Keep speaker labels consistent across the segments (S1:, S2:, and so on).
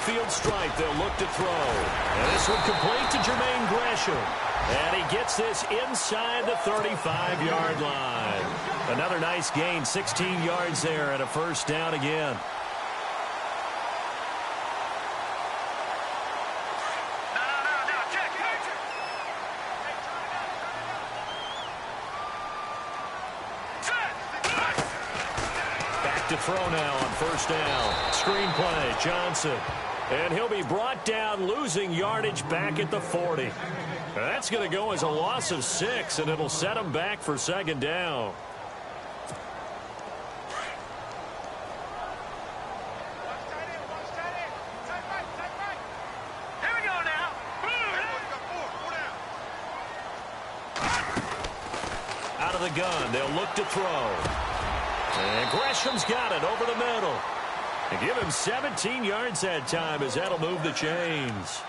S1: midfield stripe. They'll look to throw. And this one complete to Jermaine Gresham. And he gets this inside the 35-yard line. Another nice gain, 16 yards there, and a first down again. To throw now on first down. Screenplay, Johnson. And he'll be brought down, losing yardage back at the 40. That's going to go as a loss of 6, and it'll set him back for second down.
S2: Here we go now.
S1: Out of the gun, they'll look to throw. And Gresham's got it over the middle. And give him 17 yards that time, as that'll move the chains.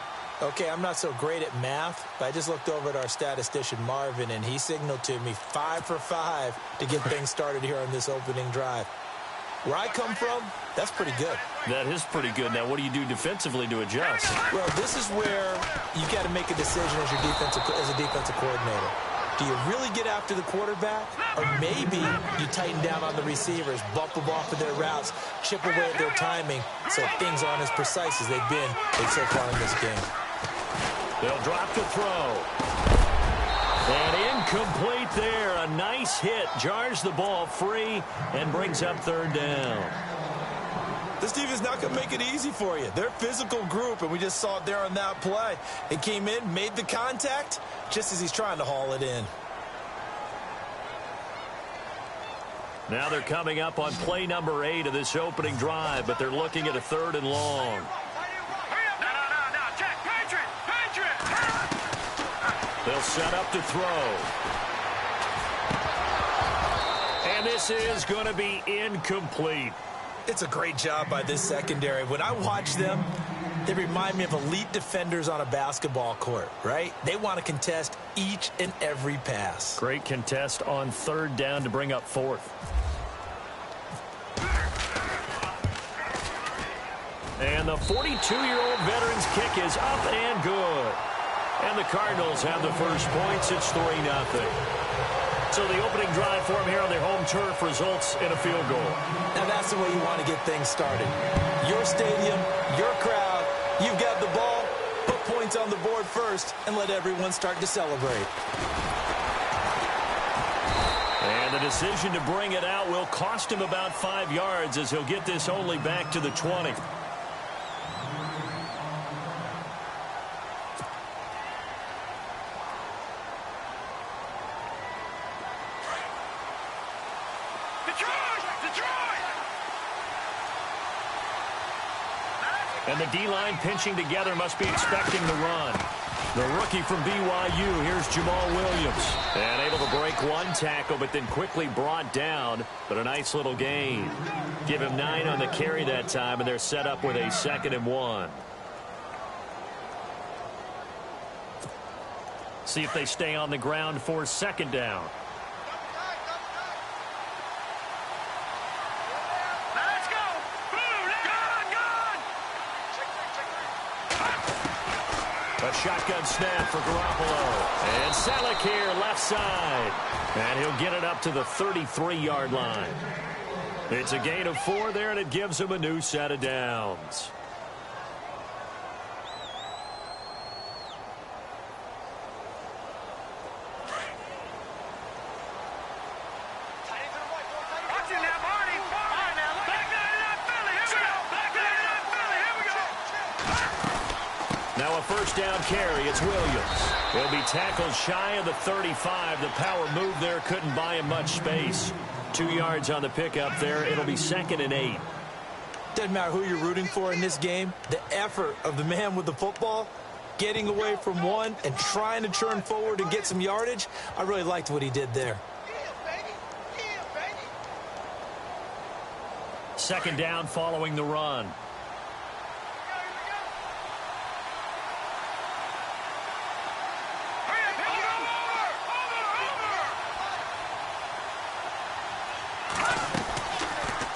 S3: Okay, I'm not so great at math, but I just looked over at our statistician, Marvin, and he signaled to me 5 for 5 to get things started here on this opening drive. Where I come from, that's pretty good.
S1: That is pretty good. Now, what do you do defensively to adjust?
S3: Well, this is where you got to make a decision as a defensive coordinator. Do you really get after the quarterback? Or maybe you tighten down on the receivers, bump them off of their routes, chip away at their timing so things aren't as precise as they've been so far in this game.
S1: They'll drop to throw. And incomplete there. A nice hit. Jars the ball free and brings up third down.
S3: This team is not going to make it easy for you. They're a physical group, and we just saw it there on that play. It came in, made the contact, just as he's trying to haul it in.
S1: Now they're coming up on play number 8 of this opening drive, but they're looking at a 3rd and long.
S2: No, check, Patriot.
S1: They'll set up to throw. And this is going to be incomplete.
S3: It's a great job by this secondary. When I watch them, they remind me of elite defenders on a basketball court, right? They want to contest each and every pass.
S1: Great contest on 3rd down to bring up 4th. And the 42-year-old veteran's kick is up and good. And the Cardinals have the first points. It's 3-0. So the opening drive for them here on their home turf results in a field goal.
S3: Now that's the way you want to get things started. Your stadium, your crowd, you've got the ball, put points on the board first, and let everyone start to celebrate.
S1: And the decision to bring it out will cost him about 5 yards, as he'll get this only back to the 20. And the D-line pinching together must be expecting the run. The rookie from BYU, here's Jamal Williams. And able to break one tackle, but then quickly brought down. But a nice little gain. Give him 9 on the carry that time, and they're set up with a 2nd and 1. See if they stay on the ground for 2nd down. A shotgun snap for Garoppolo. And Selleck here, left side. And he'll get it up to the 33-yard line. It's a gain of 4 there, and it gives him a new set of downs. Now a first down carry. It's Williams. He'll be tackled shy of the 35. The power move there couldn't buy him much space. 2 yards on the pickup there. It'll be 2nd and 8.
S3: Doesn't matter who you're rooting for in this game. The effort of the man with the football, getting away from one and trying to turn forward and get some yardage, I really liked what he did there.
S1: 2nd down following the run.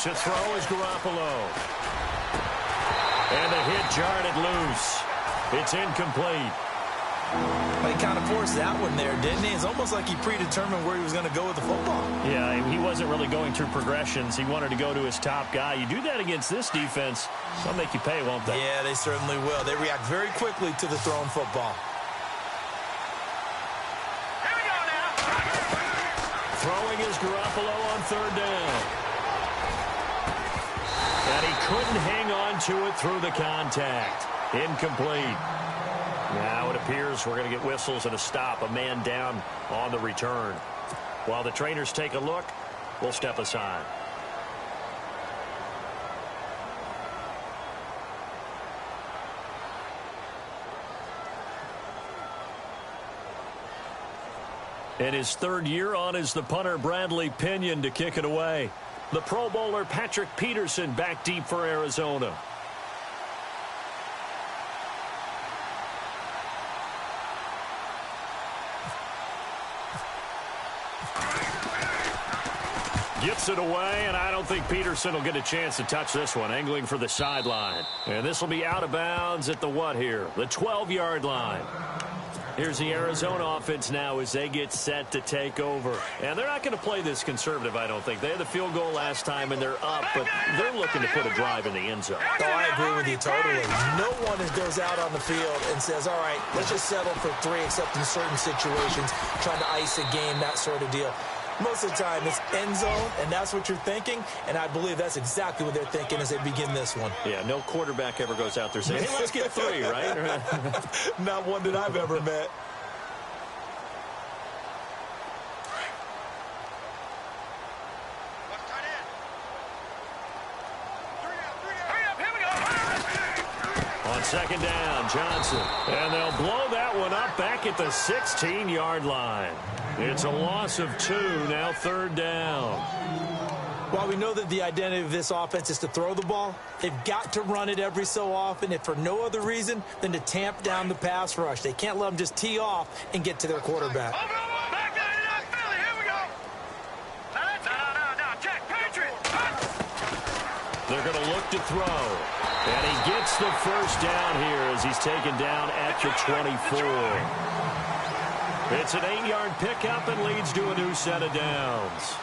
S1: To throw is Garoppolo. And the hit jarred it loose. It's incomplete.
S3: Well, he kind of forced that one there, didn't he? It's almost like he predetermined where he was going to go with the football.
S1: Yeah, he wasn't really going through progressions. He wanted to go to his top guy. You do that against this defense, they'll make you pay, won't they?
S3: Yeah, they certainly will. They react very quickly to the thrown football.
S2: Here we go now.
S1: Throwing is Garoppolo on third down. And he couldn't hang on to it through the contact. Incomplete. Now it appears we're going to get whistles and a stop. A man down on the return. While the trainers take a look, we'll step aside. In his third year on is the punter Bradley Pinion to kick it away. The Pro Bowler Patrick Peterson back deep for Arizona. Gets it away, and I don't think Peterson will get a chance to touch this one. Angling for the sideline. And this will be out of bounds at the what here? The 12-yard line. Here's the Arizona offense now as they get set to take over. And they're not going to play this conservative, I don't think. They had the field goal last time, and they're up, but they're looking to put a drive in the end zone.
S3: Oh, I agree with you totally. No one goes out on the field and says, all right, let's just settle for 3, except in certain situations, trying to ice a game, that sort of deal. Most of the time, it's end zone, and that's what you're thinking, and I believe that's exactly what they're thinking as they begin this one.
S1: Yeah, no quarterback ever goes out there saying, hey, let's get 3, right?
S3: Not one that I've ever met. On second down, Johnson. And they'll blow that one up back at the 16-yard line. It's a loss of 2, now third down. While we know that the identity of this offense is to throw the ball, they've got to run it every so often, if for no other reason than to tamp down the pass rush. They can't let them just tee off and get to their quarterback.
S1: They're going to look to throw. And he gets the first down here as he's taken down at the 24. It's an 8-yard pickup and leads to a new set of downs.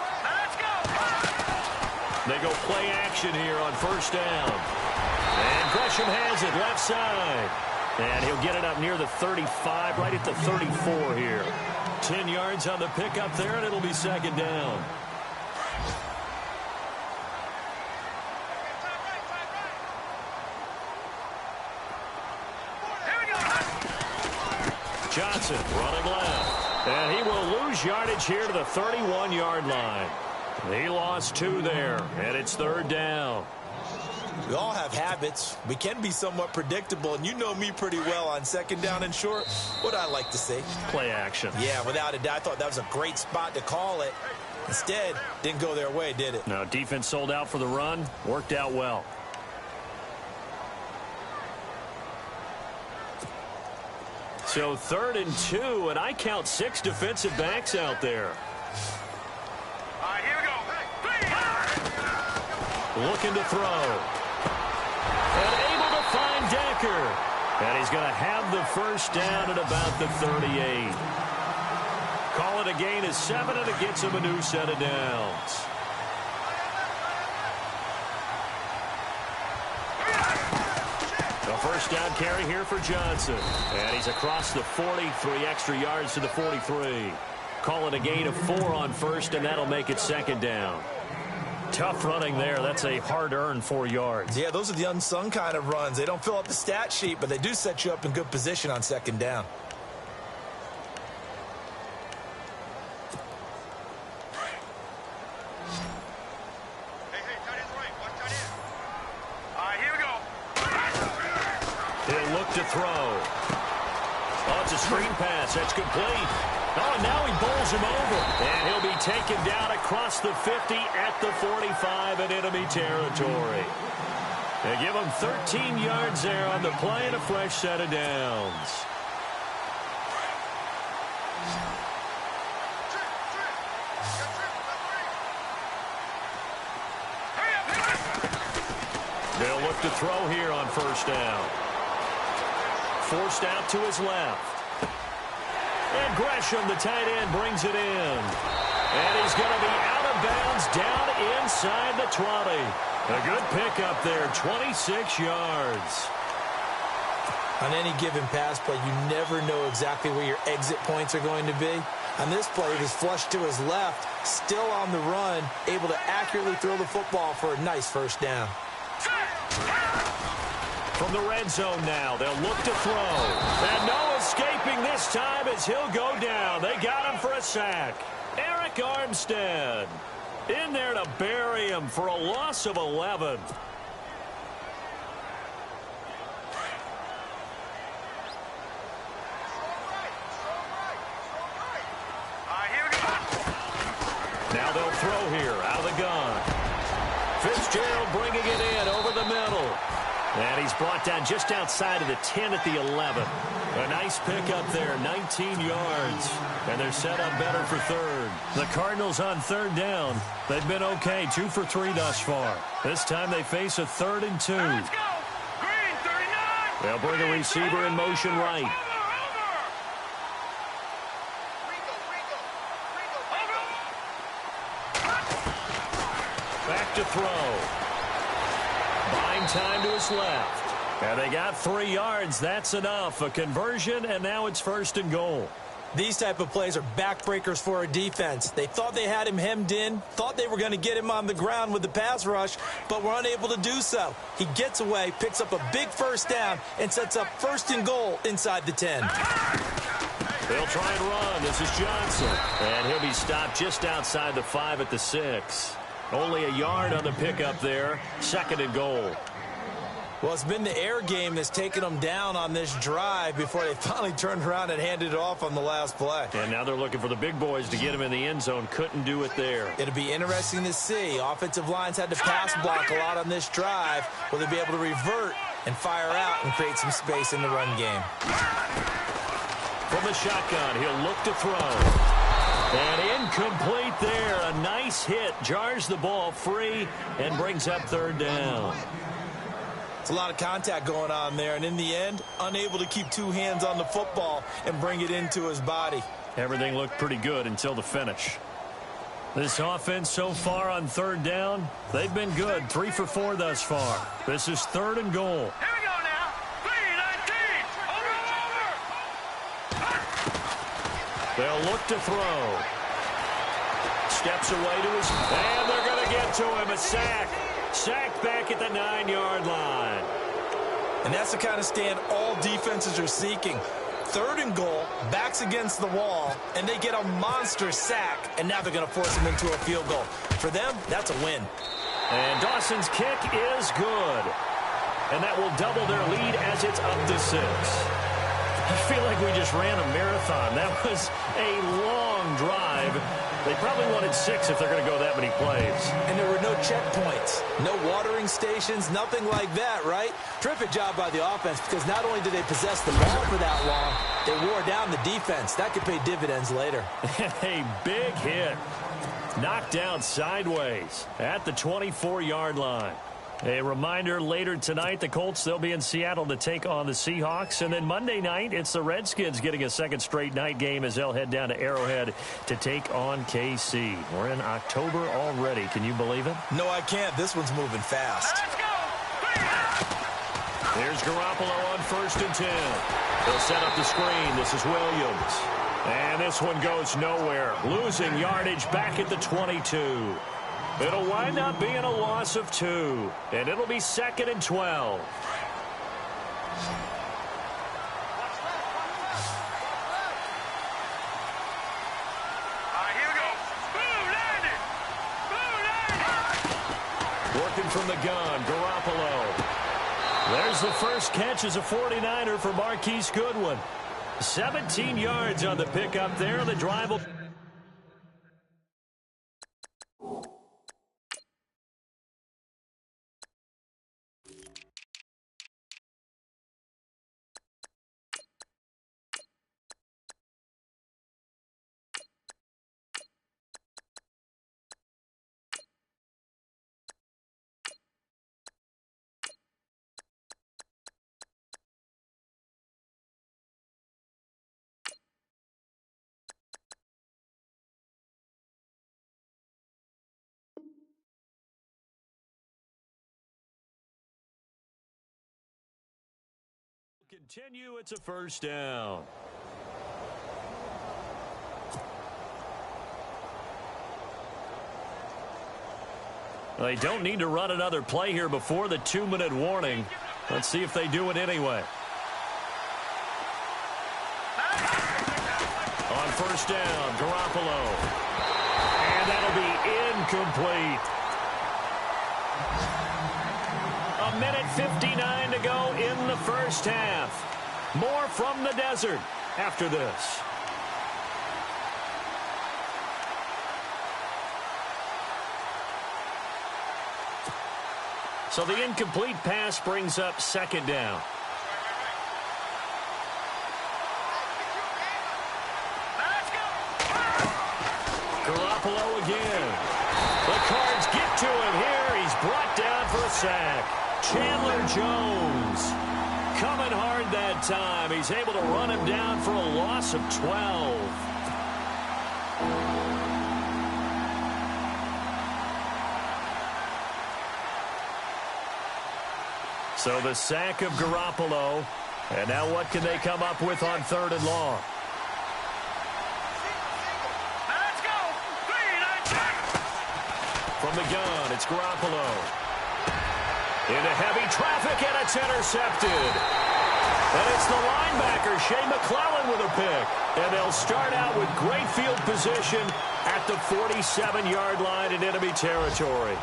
S1: They go play action here on first down. And Gresham has it left side. And he'll get it up near the 35, right at the 34 here. 10 yards on the pickup there, and it'll be second down. Johnson running left. And he will lose yardage here to the 31-yard line. He lost 2 there, and it's third down.
S3: We all have habits. We can be somewhat predictable, and you know me pretty well on second down and short. What I like to say?
S1: Play action.
S3: Yeah, without a doubt. I thought that was a great spot to call it. Instead, didn't go their way, did it?
S1: No, defense sold out for the run. Worked out well. So 3rd and 2, and I count 6 defensive backs out there.
S2: All right, here we go.
S1: Looking to throw. And able to find Decker. And he's going to have the first down at about the 38. Call it a gain of 7, and it gets him a new set of downs. A first down carry here for Johnson. And he's across the 40, 3 extra yards to the 43. Call it a gain of 4 on first, and that'll make it second down. Tough running there. That's a hard-earned 4 yards.
S3: Yeah, those are the unsung kind of runs. They don't fill up the stat sheet, but they do set you up in good position on second down.
S1: He'll look to throw. Oh, it's a screen pass. That's complete. Oh, now he bowls him over. And he'll be taken down across the 50 at the 45 in enemy territory. They give him 13 yards there on the play and a fresh set of downs. They'll look to throw here on first down. Forced out to his left. And Gresham, the tight end, brings it in. And he's going to be out of bounds down inside the 20. A good pickup there, 26 yards.
S3: On any given pass play, you never know exactly where your exit points are going to be. On this play, he was flushed to his left, still on the run, able to accurately throw the football for a nice first down.
S1: From the red zone now, they'll look to throw. And no escaping this time as he'll go down. They got him for a sack. Eric Armstead in there to bury him for a loss of 11. Now they'll throw here out of the gun. Fitzgerald bringing it in over the middle. And he's brought down just outside of the 10 at the 11. A nice pickup there, 19 yards. And they're set up better for third. The Cardinals on third down. They've been okay, 2 for 3 thus far. This time they face a 3rd and 2.
S2: Let's go. Green, 39.
S1: They'll bring a receiver in motion right. Back to throw. Buying time to his left. And they got 3 yards. That's enough. A conversion, and now it's 1st and goal.
S3: These type of plays are backbreakers for a defense. They thought they had him hemmed in, thought they were going to get him on the ground with the pass rush, but were unable to do so. He gets away, picks up a big first down, and sets up 1st and goal inside the 10.
S1: They'll try and run. This is Johnson. And he'll be stopped just outside the 5 at the 6. Only a yard on the pickup there. 2nd and goal.
S3: Well, it's been the air game that's taken them down on this drive before they finally turned around and handed it off on the last play.
S1: And now they're looking for the big boys to get him in the end zone. Couldn't do it there.
S3: It'll be interesting to see. Offensive lines had to pass block a lot on this drive. Will they be able to revert and fire out and create some space in the run game?
S1: From the shotgun, he'll look to throw. And incomplete there. A nice hit. Jars the ball free and brings up 3rd down.
S3: It's a lot of contact going on there, and in the end, unable to keep 2 hands on the football and bring it into his body.
S1: Everything looked pretty good until the finish. This offense so far on 3rd down, they've been good. 3 for 4 thus far. This is 3rd and goal.
S2: Here we go now. 3-19. Over.
S1: They'll look to throw. Steps away to his... And they're going to get to him. A sack. Sacked back at the 9-yard line.
S3: And that's the kind of stand all defenses are seeking. 3rd and goal, backs against the wall, and they get a monster sack, and now they're going to force him into a field goal. For them, that's a win.
S1: And Dawson's kick is good. And that will double their lead as it's up to 6. I feel like we just ran a marathon. That was a long drive. They probably wanted 6 if they're going to go that many plays.
S3: And there were no checkpoints, no watering stations, nothing like that, right? Terrific job by the offense because not only did they possess the ball for that long, they wore down the defense. That could pay dividends later.
S1: A big hit. Knocked down sideways at the 24-yard line. A reminder, later tonight, the Colts, they'll be in Seattle to take on the Seahawks. And then Monday night, it's the Redskins getting a 2nd straight night game as they'll head down to Arrowhead to take on KC. We're in October already. Can you believe it?
S3: No, I can't. This one's moving fast.
S2: Let's go.
S1: Here's Garoppolo on 1st and 10. They'll set up the screen. This is Williams. And this one goes nowhere. Losing yardage back at the 22. It'll wind up being a loss of 2. And it'll be 2nd and 12.
S2: Here we go. Boom, landed. Boom, landed.
S1: Working from the gun, Garoppolo. There's the first catch as a 49er for Marquise Goodwin. 17 yards on the pickup there. The drive will... Continue, it's a first down. They don't need to run another play here before the 2-minute warning. Let's see if they do it anyway. On first down, Garoppolo. And that'll be incomplete. 1:59 to go in the first half. More from the desert after this. So the incomplete pass brings up second down. Garoppolo again. The Cards get to him here. He's brought down for a sack. Chandler Jones coming hard that time. He's able to run him down for a loss of 12. So the sack of Garoppolo. And now what can they come up with on third and long?
S2: Let's go.
S1: From the gun, it's Garoppolo. Into heavy traffic, and it's intercepted. And it's the linebacker, Shea McClellan, with a pick. And they'll start out with great field position at the 47-yard line in enemy territory.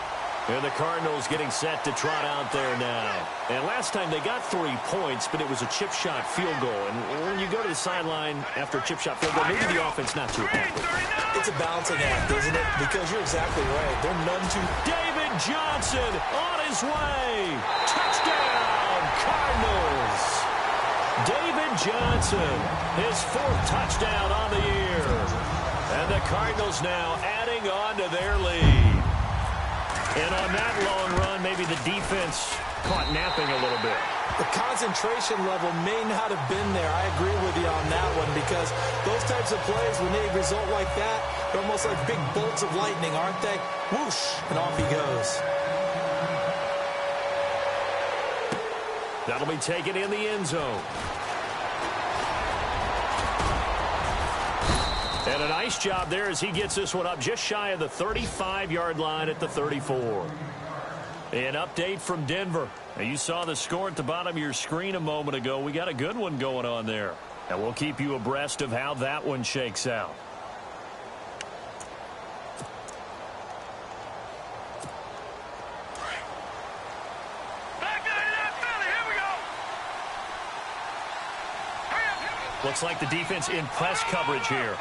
S1: And the Cardinals getting set to trot out there now. And last time they got 3 points, but it was a chip shot field goal. And when you go to the sideline after a chip shot field goal, maybe the offense not too happy.
S3: It's a balancing act, isn't it? Because you're exactly right. They're none too...
S1: David Johnson on his way. Touchdown, Cardinals. David Johnson, his 4th touchdown on the year. And the Cardinals now adding on to their lead. And on that long run, maybe the defense caught napping a little bit.
S3: The concentration level may not have been there. I agree with you on that one, because those types of plays, when they result like that, they're almost like big bolts of lightning, aren't they? Whoosh, and off he goes.
S1: That'll be taken in the end zone. And a nice job there as he gets this one up just shy of the 35-yard line at the 34. An update from Denver. Now, you saw the score at the bottom of your screen a moment ago. We got a good one going on there. And we'll keep you abreast of how that one shakes out. Looks like the defense in press coverage here.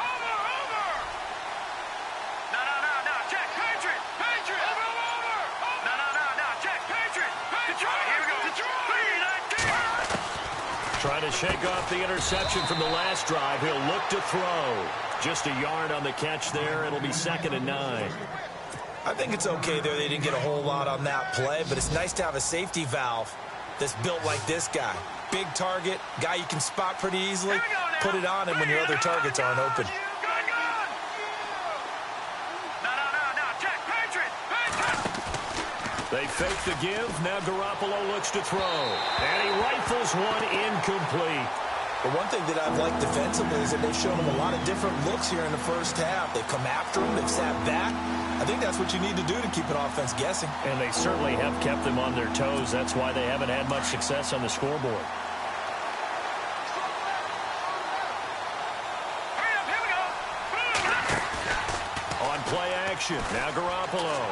S1: Trying to shake off the interception from the last drive. He'll look to throw. Just a yard on the catch there. It'll be 2nd and 9.
S3: I think it's okay there. They didn't get a whole lot on that play, but it's nice to have a safety valve that's built like this guy. Big target, guy you can spot pretty easily. Put it on him when your other targets aren't open.
S1: They fake the give. Now Garoppolo looks to throw. And he rifles one incomplete.
S3: But one thing that I've liked defensively is that they've shown him a lot of different looks here in the first half. They've come after him. They've sat back. I think that's what you need to do to keep an offense guessing.
S1: And they certainly have kept them on their toes. That's why they haven't had much success on the scoreboard. On play action. Now Garoppolo.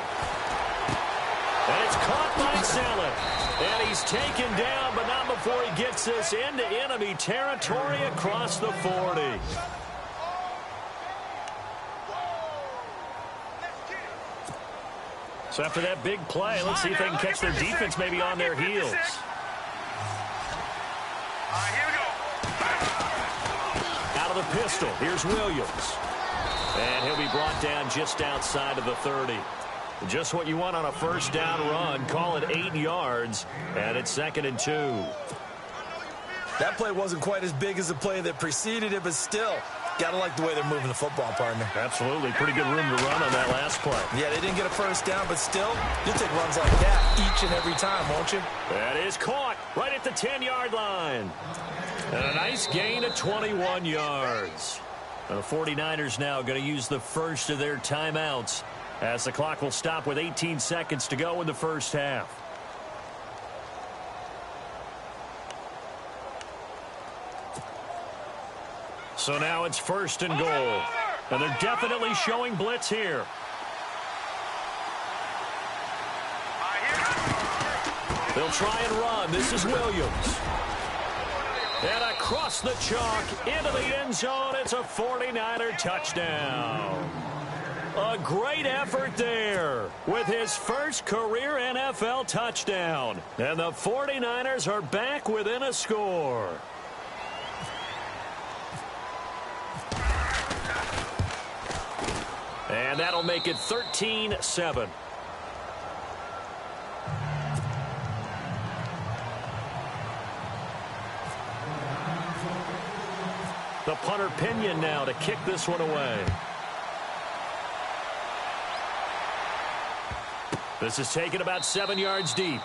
S1: And it's caught by Saleh. And he's taken down, but not before he gets this into enemy territory across the 40. So after that big play, let's see if they can catch their defense maybe on their heels. Out of the pistol, here's Williams. And he'll be brought down just outside of the 30. Just what you want on a first down run. Call it 8 yards, and it's 2nd and 2.
S3: That play wasn't quite as big as the play that preceded it, but still, Got to like the way they're moving the football, partner.
S1: Absolutely. Pretty good room to run on that last play.
S3: Yeah, they didn't get a first down, but still, you'll take runs like that each and every time, won't you?
S1: That is caught right at the 10-yard line. And a nice gain of 21 yards. And the 49ers now going to use the first of their timeouts as the clock will stop with 18 seconds to go in the first half. So now it's first and goal. And they're definitely showing blitz here. They'll try and run. This is Williams. And across the chalk into the end zone. It's a 49er touchdown. A great effort there with his first career NFL touchdown. And the 49ers are back within a score. And that'll make it 13-7. The punter Pinion now to kick this one away. This is taken about 7 yards deep.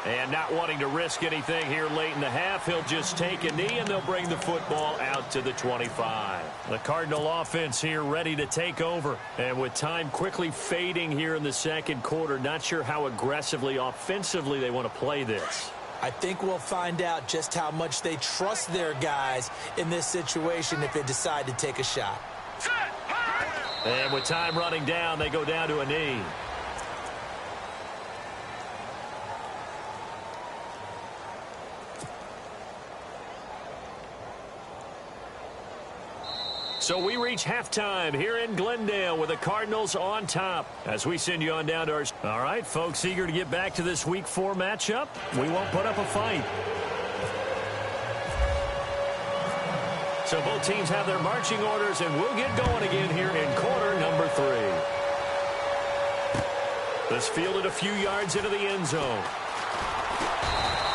S1: And not wanting to risk anything here late in the half, he'll just take a knee and they'll bring the football out to the 25. The Cardinal offense here ready to take over. And with time quickly fading here in the second quarter, not sure how aggressively, offensively they want to play this.
S3: I think we'll find out just how much they trust their guys in this situation if they decide to take a shot.
S1: And with time running down, they go down to a knee. So we reach halftime here in Glendale with the Cardinals on top as we send you on down to our... All right, folks, eager to get back to this Week 4 matchup. We won't put up a fight. So both teams have their marching orders, and we'll get going again here in quarter number 3. This fielded a few yards into the end zone.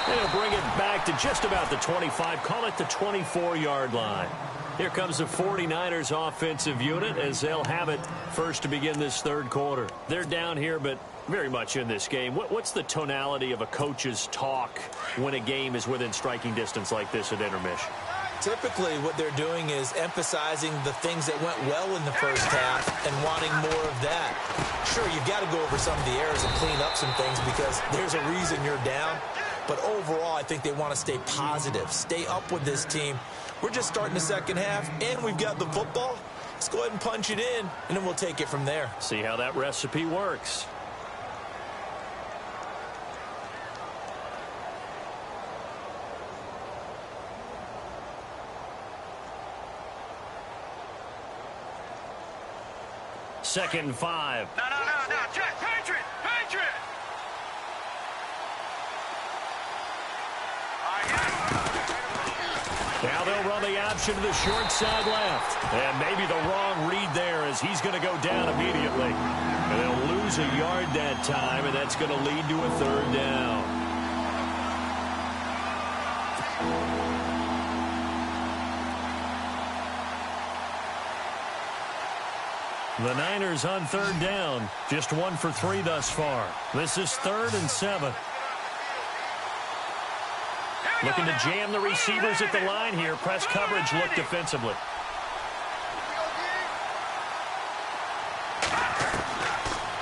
S1: They'll bring it back to just about the 25, call it the 24-yard line. Here comes the 49ers offensive unit as they'll have it first to begin this third quarter. They're down here, but very much in this game. What's the tonality of a coach's talk when a game is within striking distance like this at intermission?
S3: Typically, what they're doing is emphasizing the things that went well in the first half and wanting more of that. Sure, you've got to go over some of the errors and clean up some things because there's a reason you're down. But overall, I think they want to stay positive, stay up with this team. We're just starting the second half, and we've got the football. Let's go ahead and punch it in, and then we'll take it from there.
S1: See how that recipe works. Second and 5.
S2: No. Check. Patriot.
S1: Now they'll run the option to the short side left. And maybe the wrong read there as he's going to go down immediately. And they'll lose a yard that time, and that's going to lead to a third down. The Niners on third down. Just 1 for 3 thus far. This is 3rd and 7. Looking to jam the receivers at the line here. Press coverage look defensively.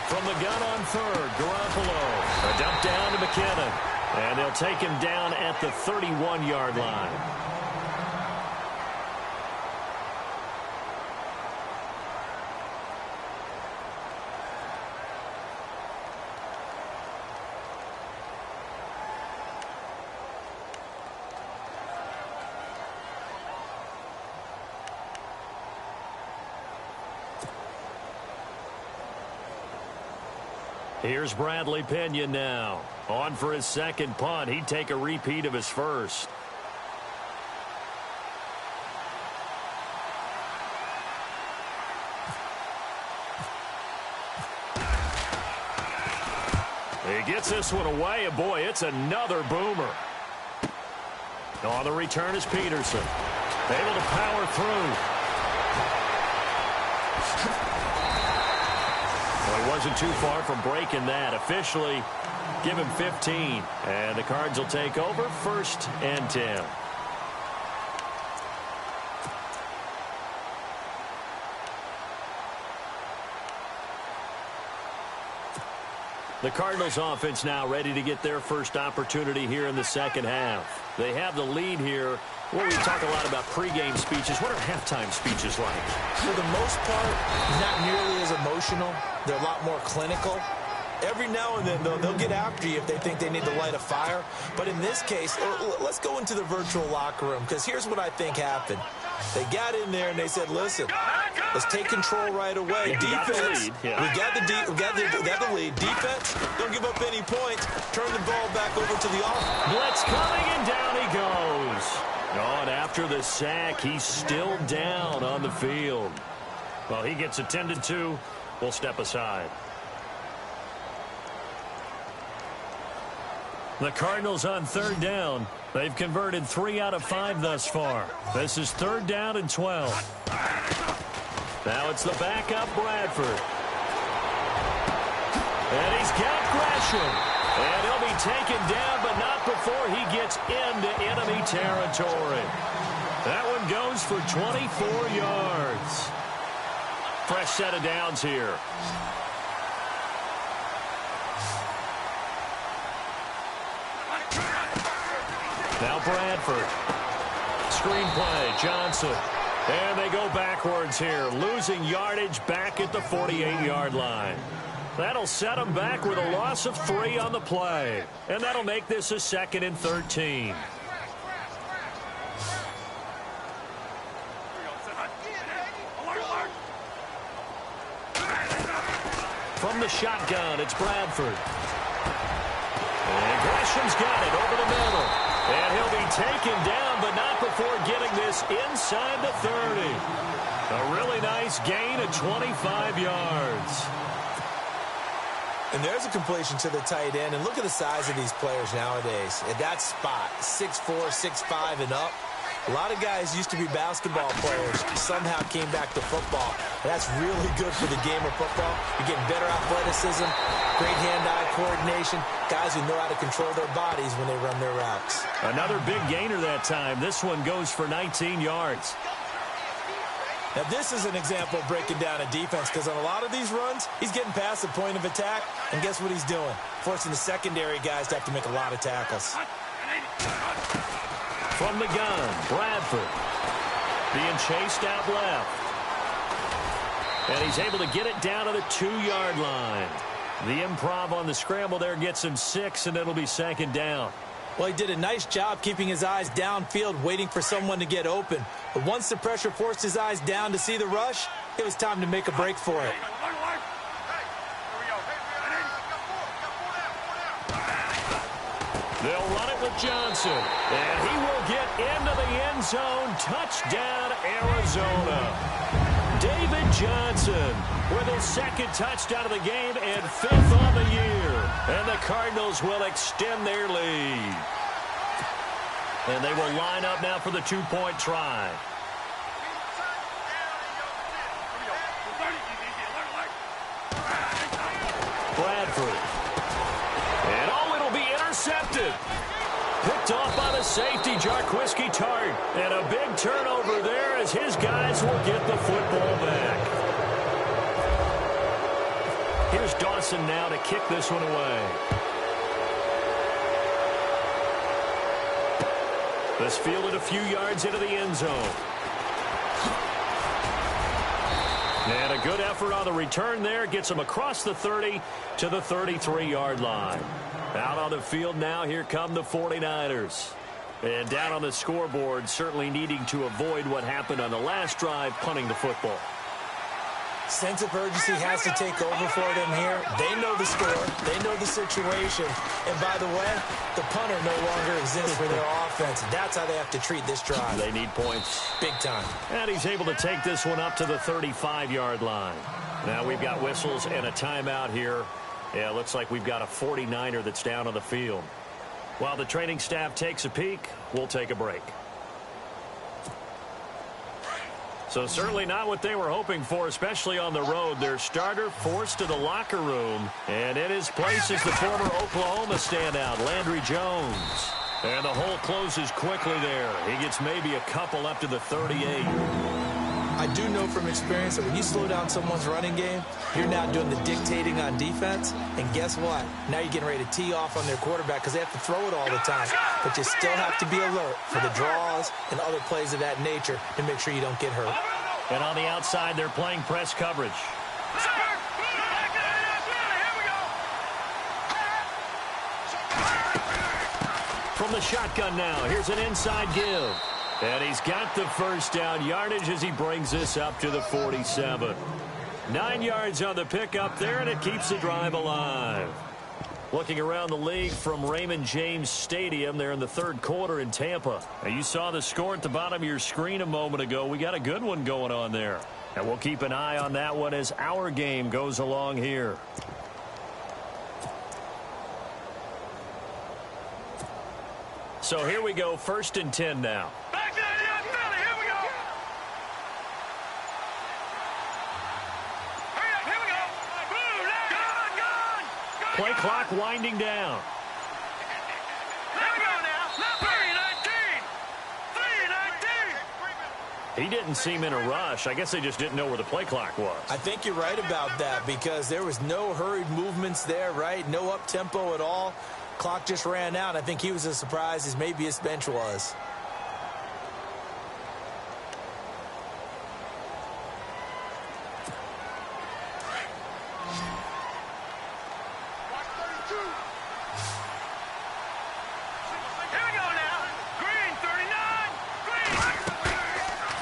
S1: From the gun on third, Garoppolo. A dump down to McKinnon. And they'll take him down at the 31-yard line. Here's Bradley Pinion now. On for his second punt. He'd take a repeat of his first. He gets this one away, and boy, it's another boomer. On the return is Peterson. Able to power through. Well, he wasn't too far from breaking that. Officially, give him 15. And the Cards will take over 1st and 10. The Cardinals offense now ready to get their first opportunity here in the second half. They have the lead here. Well, we talk a lot about pregame speeches. What are halftime speeches like?
S3: For the most part, not nearly as emotional. They're a lot more clinical. Every now and then, though, they'll get after you if they think they need to light a fire. But in this case, let's go into the virtual locker room, because here's what I think happened. They got in there and they said, listen, let's take control right away. Defense, we got the lead. Defense, don't give up any points. Turn the ball back over to the offense.
S1: Blitz coming, and down he goes. Oh, and after the sack, he's still down on the field. Well, he gets attended to. We'll step aside. The Cardinals on 3rd down. They've converted 3 out of 5 thus far. This is 3rd down and 12. Now it's the backup Bradford. And he's got Gresham. And he'll be taken down, but not before he gets into enemy territory. That one goes for 24 yards. Fresh set of downs here. Now Bradford. Screenplay, Johnson. And they go backwards here, losing yardage back at the 48-yard line. That'll set them back with a loss of 3 on the play. And that'll make this a 2nd and 13. From the shotgun, it's Bradford. And Gresham's got it over the middle. And he'll be taken down, but not before getting this inside the 30. A really nice gain of 25 yards.
S3: And there's a completion to the tight end. And look at the size of these players nowadays. At that spot, 6'4", 6'5", and up. A lot of guys used to be basketball players, somehow came back to football. And that's really good for the game of football. You're getting better athleticism, great hand-eye coordination, guys who know how to control their bodies when they run their routes.
S1: Another big gainer that time. This one goes for 19 yards.
S3: Now, this is an example of breaking down a defense, because on a lot of these runs, he's getting past the point of attack, and guess what he's doing? Forcing the secondary guys to have to make a lot of tackles.
S1: From the gun, Bradford being chased out left. And he's able to get it down to the 2-yard line. The improv on the scramble there gets him 6, and it'll be 2nd down.
S3: Well, he did a nice job keeping his eyes downfield, waiting for someone to get open. But once the pressure forced his eyes down to see the rush, it was time to make a break for it.
S1: They'll run it with Johnson. And he will get into the end zone. Touchdown, Arizona. David Johnson with his 2nd touchdown of the game and 5th on the year. And the Cardinals will extend their lead. And they will line up now for the 2-point try. Bradford. And it'll be intercepted. Picked off by the safety, Jarquiski Tart. And a big turnover there as his guys will get the football back. Here's Dawson now to kick this one away. This fielded a few yards into the end zone. And a good effort on the return there. Gets him across the 30 to the 33-yard line. Out on the field now, here come the 49ers. And down on the scoreboard, certainly needing to avoid what happened on the last drive, punting the football.
S3: Sense of urgency has to take over for them here. They know the score. They know the situation. And by the way, the punter no longer exists for their offense. That's how they have to treat this drive.
S1: They need points.
S3: Big time.
S1: And he's able to take this one up to the 35-yard line. Now we've got whistles and a timeout here. Yeah, it looks like we've got a 49er that's down on the field. While the training staff takes a peek, we'll take a break. So certainly not what they were hoping for, especially on the road. Their starter forced to the locker room. And in his place is the former Oklahoma standout, Landry Jones. And the hole closes quickly there. He gets maybe a couple up to the 38.
S3: I do know from experience that when you slow down someone's running game, you're now doing the dictating on defense. And guess what? Now you're getting ready to tee off on their quarterback because they have to throw it all the time. But you still have to be alert for the draws and other plays of that nature to make sure you don't get hurt.
S1: And on the outside, they're playing press coverage. From the shotgun now, here's an inside give. And he's got the first down yardage as he brings this up to the 47. 9 yards on the pickup there, and it keeps the drive alive. Looking around the league from Raymond James Stadium, they're in the third quarter in Tampa. Now, you saw the score at the bottom of your screen a moment ago. We got a good one going on there. And we'll keep an eye on that one as our game goes along here. So here we go, 1st and 10 now.
S2: Back to the Philly. Here we go. Hurry up. Here we go. Boom. Gone.
S1: Play clock winding down.
S2: Here we go now. 3:19.
S1: He didn't seem in a rush. I guess they just didn't know where the play clock was.
S3: I think you're right about that because there was no hurried movements there, right? No up-tempo at all. Clock just ran out. I think he was as surprised as maybe his bench was.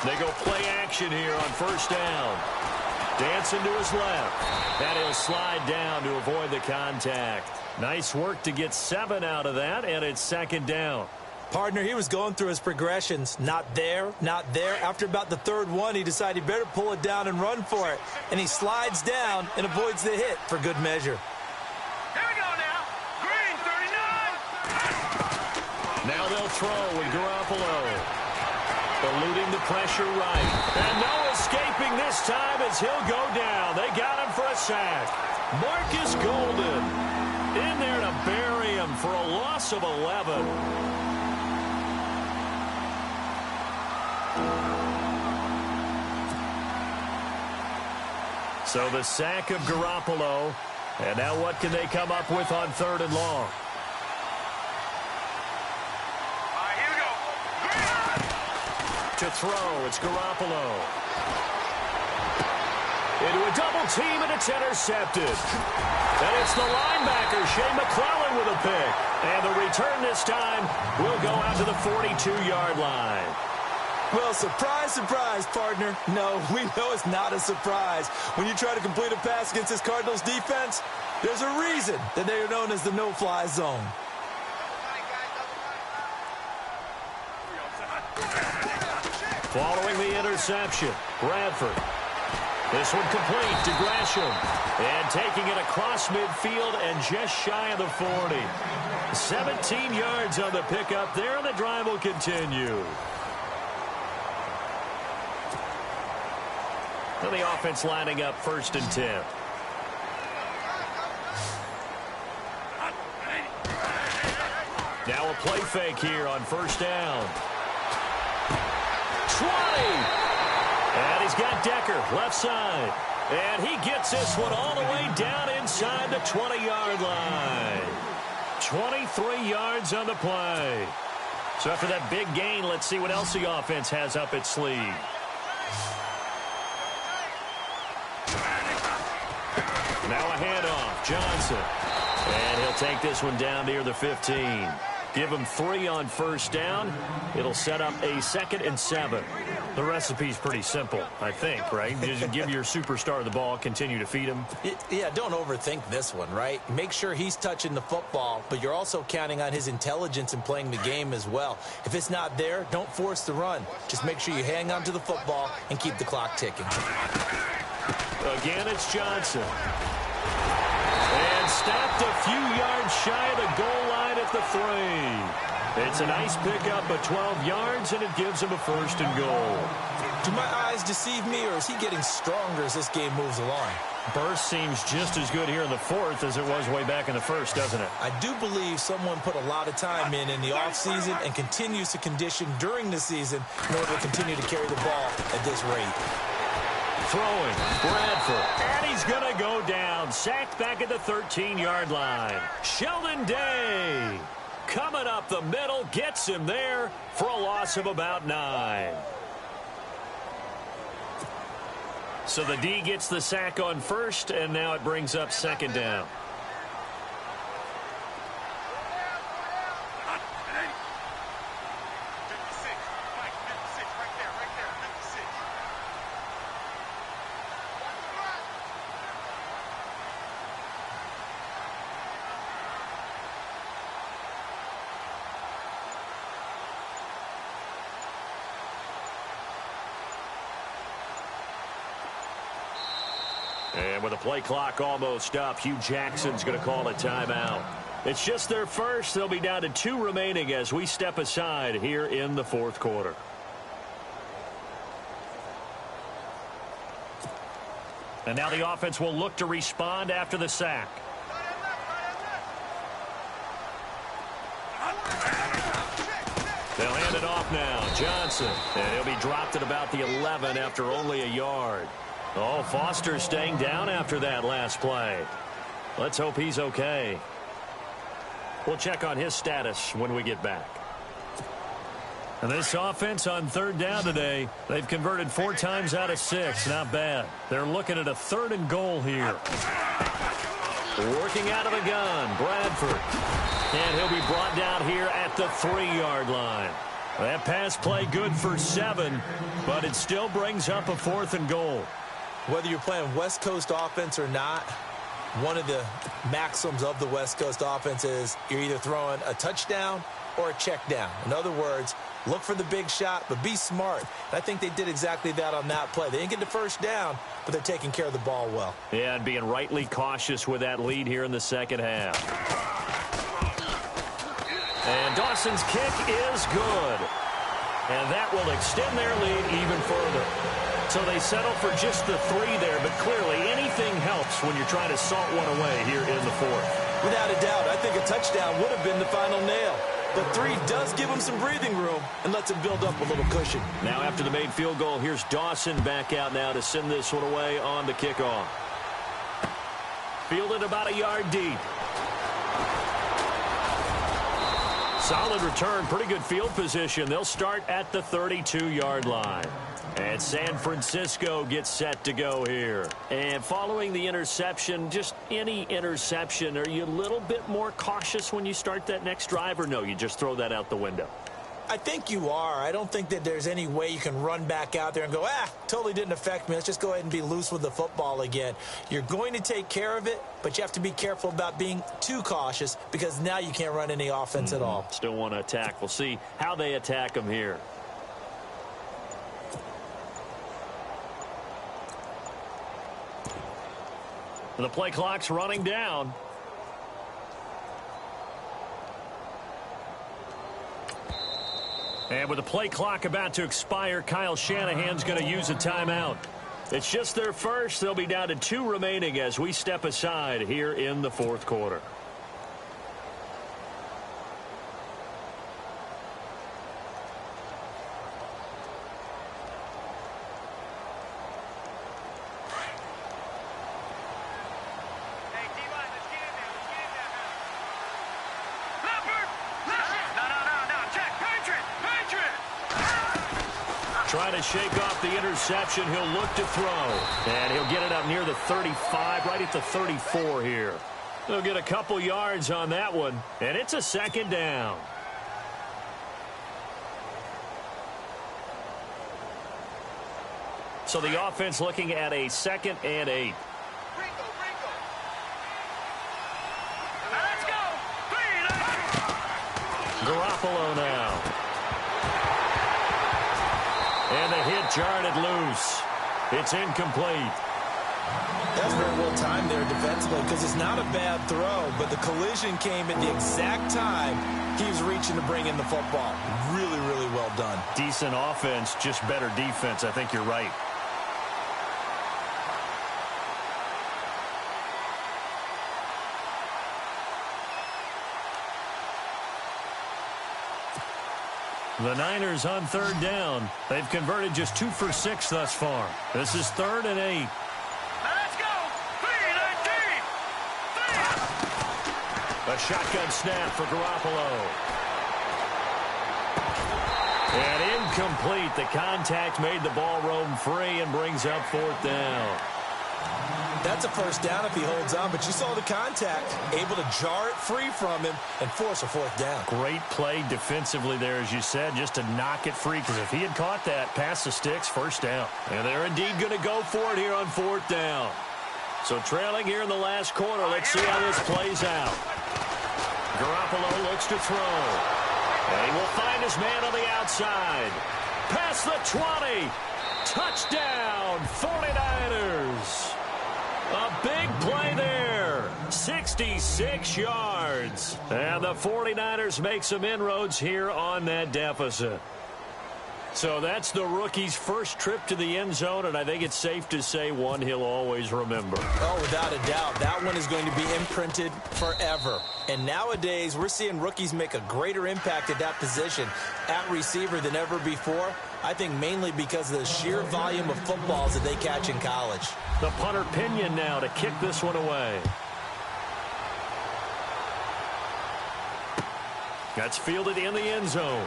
S1: They go play action here on 1st down. Dancing to his left. And he'll slide down to avoid the contact. Nice work to get 7 out of that, and it's 2nd down.
S3: Partner, he was going through his progressions. Not there, not there. After about the 3rd one, he decided he better pull it down and run for it. And he slides down and avoids the hit for good measure.
S2: Here we go now. Green 39.
S1: Now they'll throw with Garoppolo. Eluding the pressure right. And no escaping this time as he'll go down. They got him for a sack. Marcus Golden in there to bury him for a loss of 11. So the sack of Garoppolo. And now what can they come up with on 3rd and long? To throw, it's Garoppolo. Into a double team, and it's intercepted. And it's the linebacker, Shea McClellan, with a pick. And the return this time will go out to the 42-yard line.
S3: Well, surprise, surprise, partner. No, we know it's not a surprise. When you try to complete a pass against this Cardinals defense, there's a reason that they are known as the no-fly zone.
S1: Following the interception, Bradford. This one complete to Gresham. And taking it across midfield and just shy of the 40. 17 yards on the pickup there, and the drive will continue. And the offense lining up 1st and 10. Now a play fake here on 1st down. 20. And he's got Decker left side. And he gets this one all the way down inside the 20-yard line. 23 yards on the play. So after that big gain, let's see what else the offense has up its sleeve. Now a handoff, Johnson. And he'll take this one down near the 15. Give him 3 on 1st down. It'll set up a 2nd and 7. The recipe's pretty simple, I think, right? Just give your superstar the ball, continue to feed him.
S3: Yeah, don't overthink this one, right? Make sure he's touching the football, but you're also counting on his intelligence in playing the game as well. If it's not there, don't force the run. Just make sure you hang on to the football and keep the clock ticking.
S1: Again, it's Johnson. And stopped a few yards shy of the goal line at the 3. It's a nice pickup of 12 yards, and it gives him a 1st and goal.
S3: To Do my eyes deceive me, or is he getting stronger as this game moves along?
S1: Burst seems just as good here in the fourth as it was way back in the first, doesn't it?
S3: I do believe someone put a lot of time in the offseason and continues to condition during the season in order to continue to carry the ball at this rate.
S1: Throwing, Bradford, and he's going to go down. Sacked back at the 13-yard line. Sheldon Day coming up the middle, gets him there for a loss of about 9. So the D gets the sack on first, and now it brings up second down. And with the play clock almost up, Hugh Jackson's going to call a timeout. It's just their first. They'll be down to 2 remaining as we step aside here in the fourth quarter. And now the offense will look to respond after the sack. They'll hand it off now. Johnson. And he'll be dropped at about the 11 after only a yard. Oh, Foster staying down after that last play. Let's hope he's okay. We'll check on his status when we get back. And this offense on third down today, they've converted 4 times out of 6. Not bad. They're looking at a 3rd and goal here. Working out of the gun, Bradford. And he'll be brought down here at the 3-yard line. That pass play good for 7, but it still brings up a 4th and goal.
S3: Whether you're playing West Coast offense or not, one of the maxims of the West Coast offense is you're either throwing a touchdown or a check down. In other words, look for the big shot, but be smart. And I think they did exactly that on that play. They didn't get the first down, but they're taking care of the ball well.
S1: Yeah, and being rightly cautious with that lead here in the second half. And Dawson's kick is good. And that will extend their lead even further. So they settle for just the 3 there, but clearly anything helps when you're trying to salt one away here in the fourth.
S3: Without a doubt, I think a touchdown would have been the final nail. The 3 does give them some breathing room and lets them build up a little cushion.
S1: Now after the made field goal, here's Dawson back out now to send this one away on the kickoff. Fielded about a yard deep. Solid return, pretty good field position. They'll start at the 32-yard line. And San Francisco gets set to go here. And following the interception, just any interception, are you a little bit more cautious when you start that next drive, or no, you just throw that out the window?
S3: I think you are. I don't think that there's any way you can run back out there and go, totally didn't affect me. Let's just go ahead and be loose with the football again. You're going to take care of it, but you have to be careful about being too cautious because now you can't run any offense at all.
S1: Still want to attack. We'll see how they attack them here. The play clock's running down. And with the play clock about to expire, Kyle Shanahan's going to use a timeout. It's just their first. They'll be down to 2 remaining as we step aside here in the fourth quarter. Trying to shake off the interception. He'll look to throw. And he'll get it up near the 35, right at the 34 here. They'll get a couple yards on that one. And it's a second down. So the offense looking at a 2nd and 8.
S2: Let's go.
S1: Garoppolo now. And the hit jarred it loose. It's incomplete.
S3: That's very well timed there defensively because it's not a bad throw, but the collision came at the exact time he was reaching to bring in the football. Really, really well done.
S1: Decent offense, just better defense. I think you're right. The Niners on third down. They've converted just 2 for 6 thus far. This is 3rd and 8.
S2: Let's go. 3-19.
S1: A shotgun snap for Garoppolo. And incomplete. The contact made the ball roam free and brings up 4th down.
S3: That's a first down if he holds on, but you saw the contact, able to jar it free from him and force a 4th down.
S1: Great play defensively there, as you said, just to knock it free, because if he had caught that, past the sticks, first down. And they're indeed going to go for it here on 4th down. So trailing here in the last quarter, let's see how this plays out. Garoppolo looks to throw. And he will find his man on the outside. Past the 20. Touchdown, 49ers. A big play there. 66 yards. And the 49ers make some inroads here on that deficit. So that's the rookie's first trip to the end zone, and I think it's safe to say one he'll always remember.
S3: Oh, without a doubt. That one is going to be imprinted forever. And nowadays, we're seeing rookies make a greater impact at that position at receiver than ever before. I think mainly because of the sheer volume of footballs that they catch in college.
S1: The punter Pinion now to kick this one away. That's fielded in the end zone.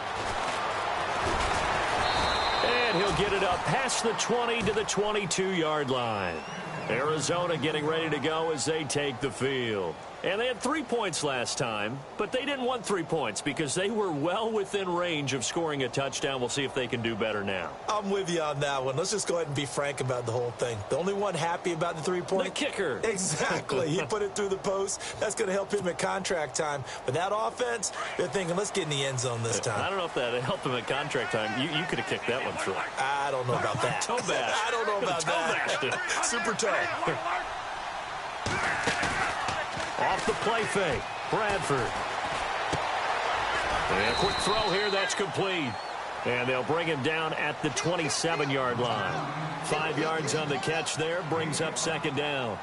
S1: And he'll get it up past the 20 to the 22-yard line. Arizona getting ready to go as they take the field. And they had 3 points last time, but they didn't want 3 points because they were well within range of scoring a touchdown. We'll see if they can do better now.
S3: I'm with you on that one. Let's just go ahead and be frank about the whole thing. The only one happy about the 3-point?
S1: The kicker.
S3: Exactly. He put it through the post. That's going to help him at contract time. But that offense, they're thinking, let's get in the end zone this time.
S1: I don't know if that helped him at contract time. You could have kicked that one through.
S3: I don't know about that.
S1: Toe bash.
S3: I don't know about that. Super toe.
S1: Off the play fake, Bradford. And a quick throw here, that's complete. And they'll bring him down at the 27-yard line. 5 yards on the catch there, brings up 2nd down.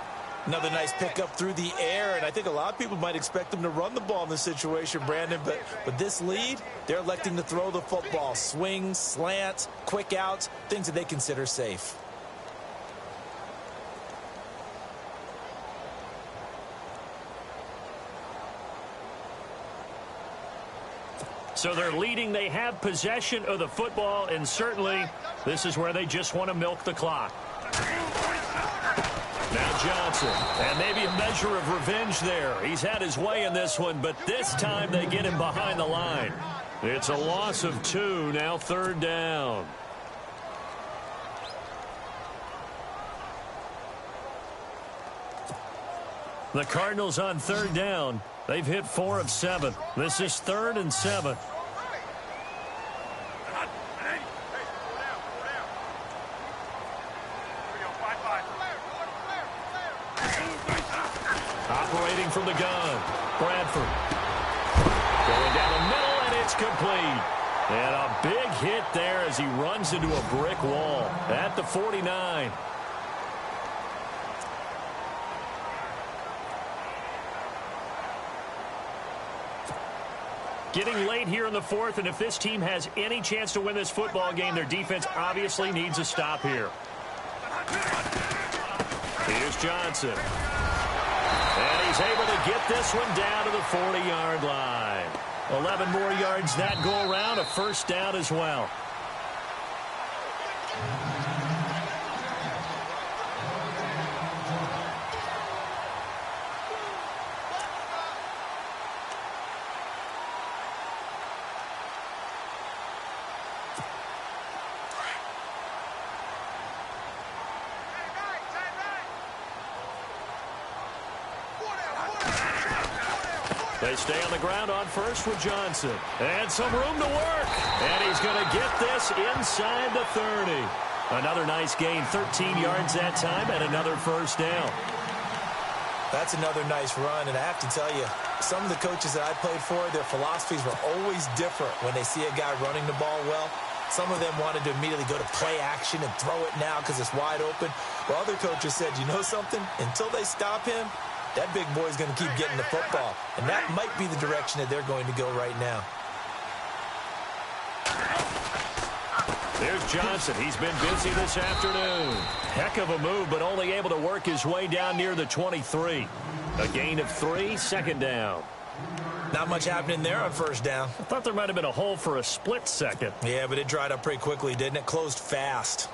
S3: Another nice pickup through the air, and I think a lot of people might expect them to run the ball in this situation, Brandon, but this lead, they're electing to throw the football. Swings, slants, quick outs, things that they consider safe.
S1: So they're leading. They have possession of the football, and certainly this is where they just want to milk the clock. Now Johnson, and maybe a measure of revenge there. He's had his way in this one, but this time they get him behind the line. It's a loss of 2, now 3rd down. The Cardinals on 3rd down. They've hit 4 of 7. This is 3rd and 7. Operating from the gun, Bradford. Going down the middle, and it's complete. And a big hit there as he runs into a brick wall at the 49. Getting late here in the 4th, and if this team has any chance to win this football game, their defense obviously needs a stop here. Here's Johnson. And he's able to get this one down to the 40-yard line. 11 more yards that go around, a 1st down as well. They stay on the ground on first with Johnson. And some room to work. And he's going to get this inside the 30. Another nice gain, 13 yards that time, and another 1st down.
S3: That's another nice run, and I have to tell you, Some of the coaches that I played for, their philosophies were always different when they see a guy running the ball well. Some of them wanted to immediately go to play action and throw it now because it's wide open. While other coaches said, you know something? Until they stop him, that big boy's going to keep getting the football. And that might be the direction that they're going to go right now.
S1: There's Johnson. He's been busy this afternoon. Heck of a move, but only able to work his way down near the 23. A gain of 3, second down.
S3: Not much happening there on first down.
S1: I thought there might have been a hole for a split second.
S3: Yeah, but it dried up pretty quickly, didn't it? Closed fast.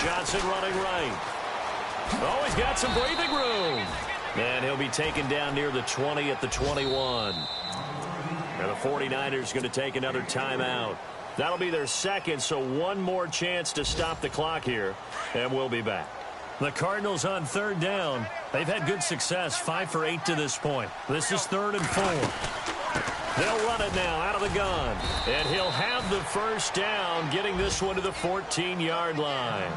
S1: Johnson running right. Oh, he's got some breathing room. And he'll be taken down near the 20 at the 21. And the 49ers going to take another timeout. That'll be their second, so one more chance to stop the clock here. And we'll be back. The Cardinals on third down. They've had good success, 5 for 8 to this point. This is 3rd and 4. They'll run it now out of the gun. And he'll have the first down, getting this one to the 14-yard line.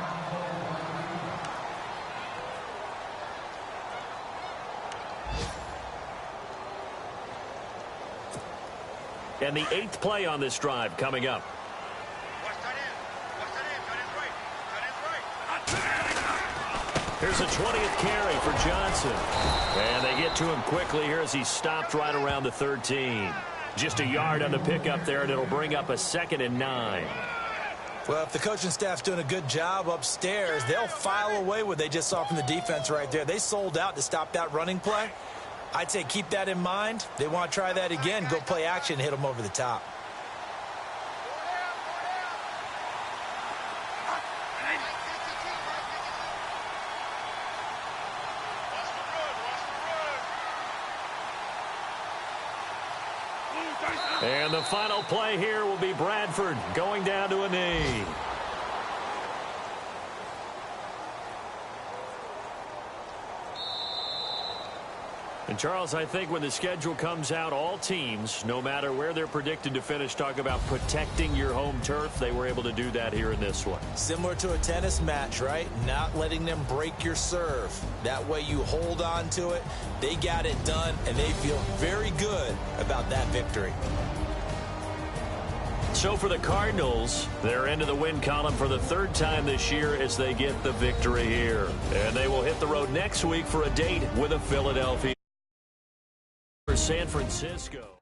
S1: And the 8th play on this drive coming up. Here's a 20th carry for Johnson. And they get to him quickly here as he stopped right around the 13. Just a yard on the pickup there, and it'll bring up a 2nd and 9.
S3: Well, if the coaching staff's doing a good job upstairs, they'll file away what they just saw from the defense right there. They sold out to stop that running play. I'd say keep that in mind. They want to try that again, go play action, hit them over the top.
S1: And the final play here will be Bradford going down to a knee. And, Charles, I think when the schedule comes out, all teams, no matter where they're predicted to finish, talk about protecting your home turf. They were able to do that here in this one.
S3: Similar to a tennis match, right? Not letting them break your serve. That way you hold on to it. They got it done, and they feel very good about that victory.
S1: So for the Cardinals, they're into the win column for the 3rd time this year as they get the victory here. And they will hit the road next week for a date with a Philadelphia. San Francisco.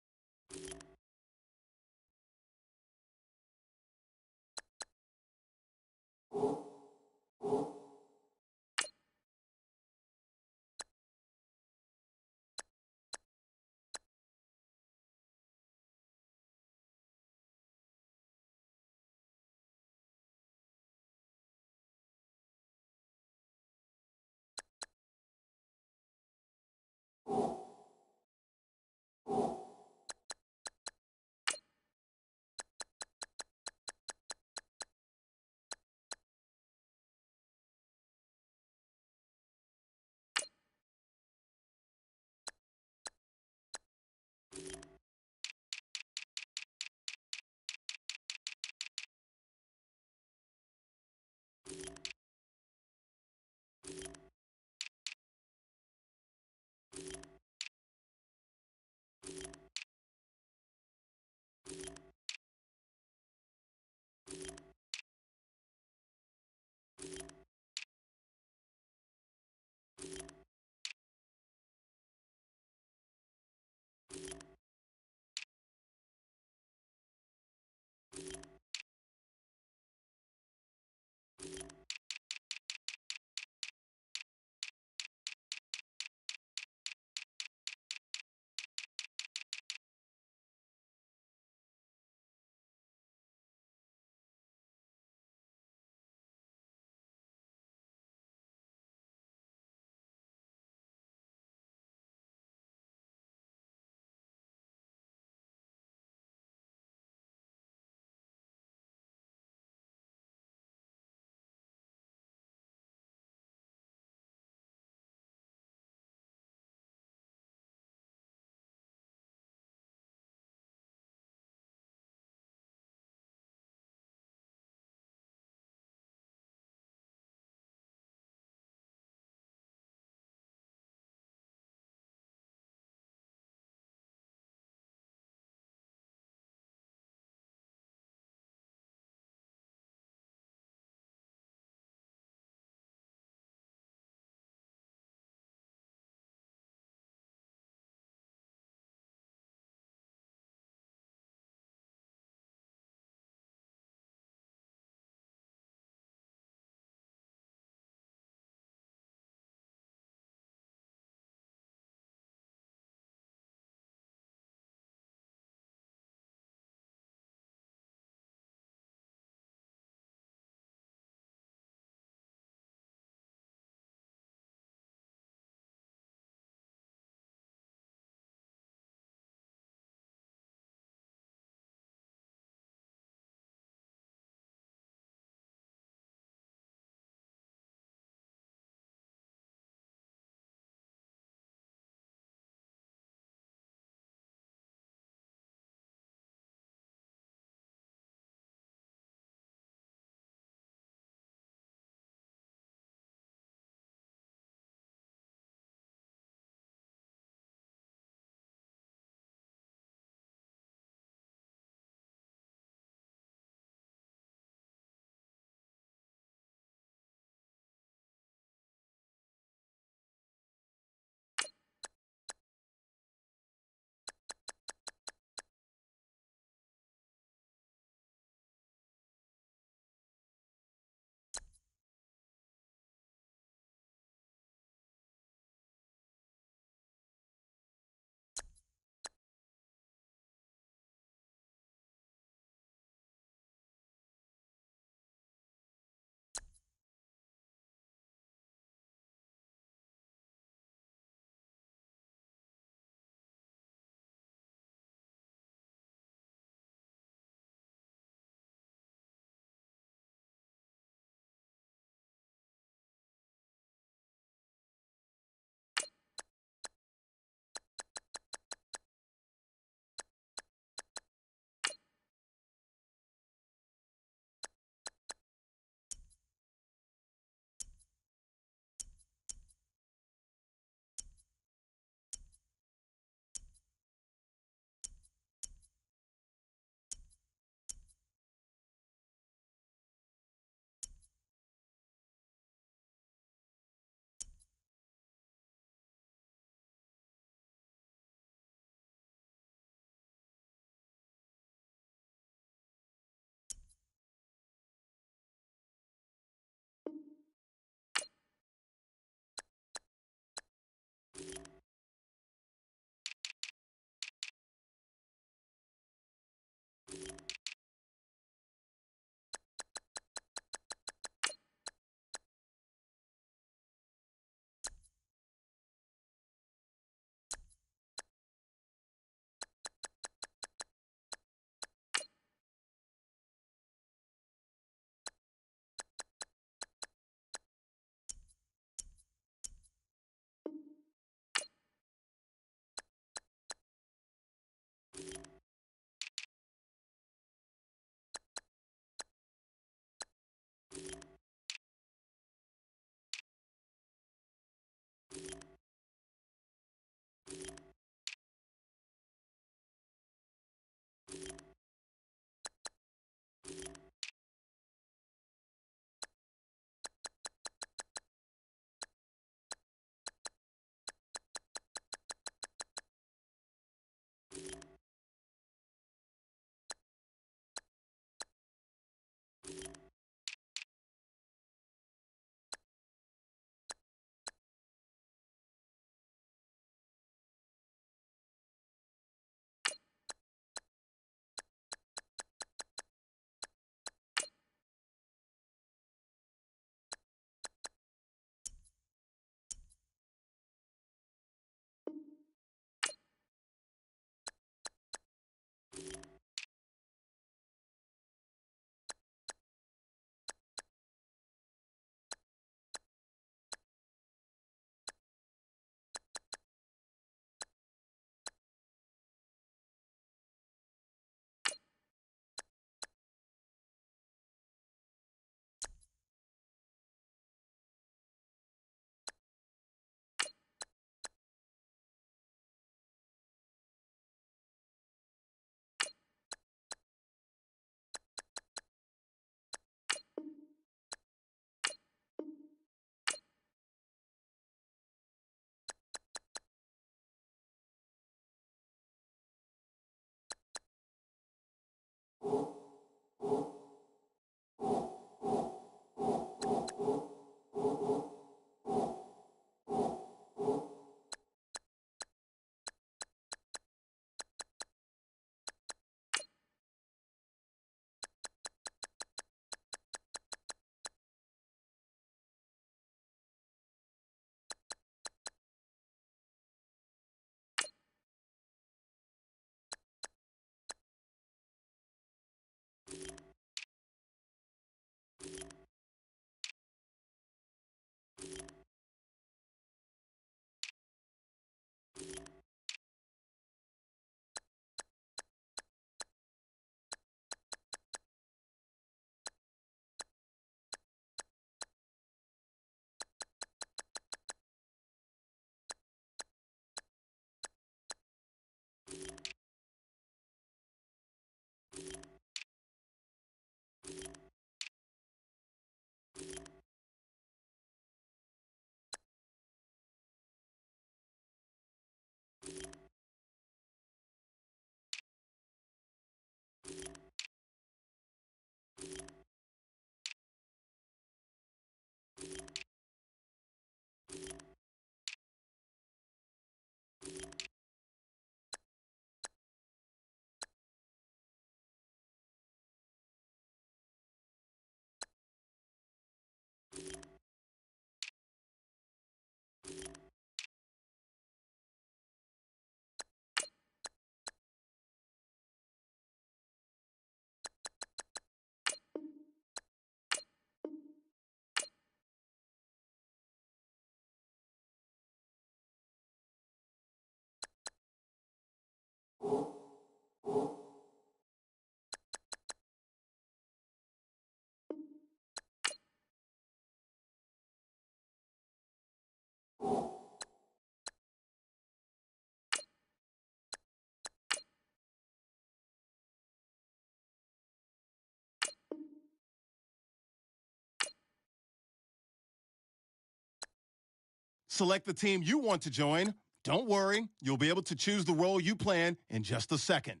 S4: Select the team you want to join. Don't worry, you'll be able to choose the role you plan in just a second.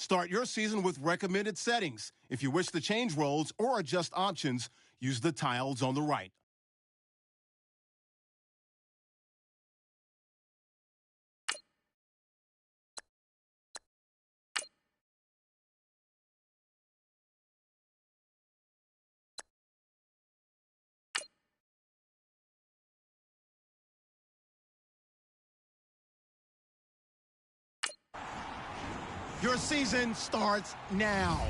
S4: Start your season with recommended settings. If you wish to change roles or adjust options, use the tiles on the right. Your season starts now.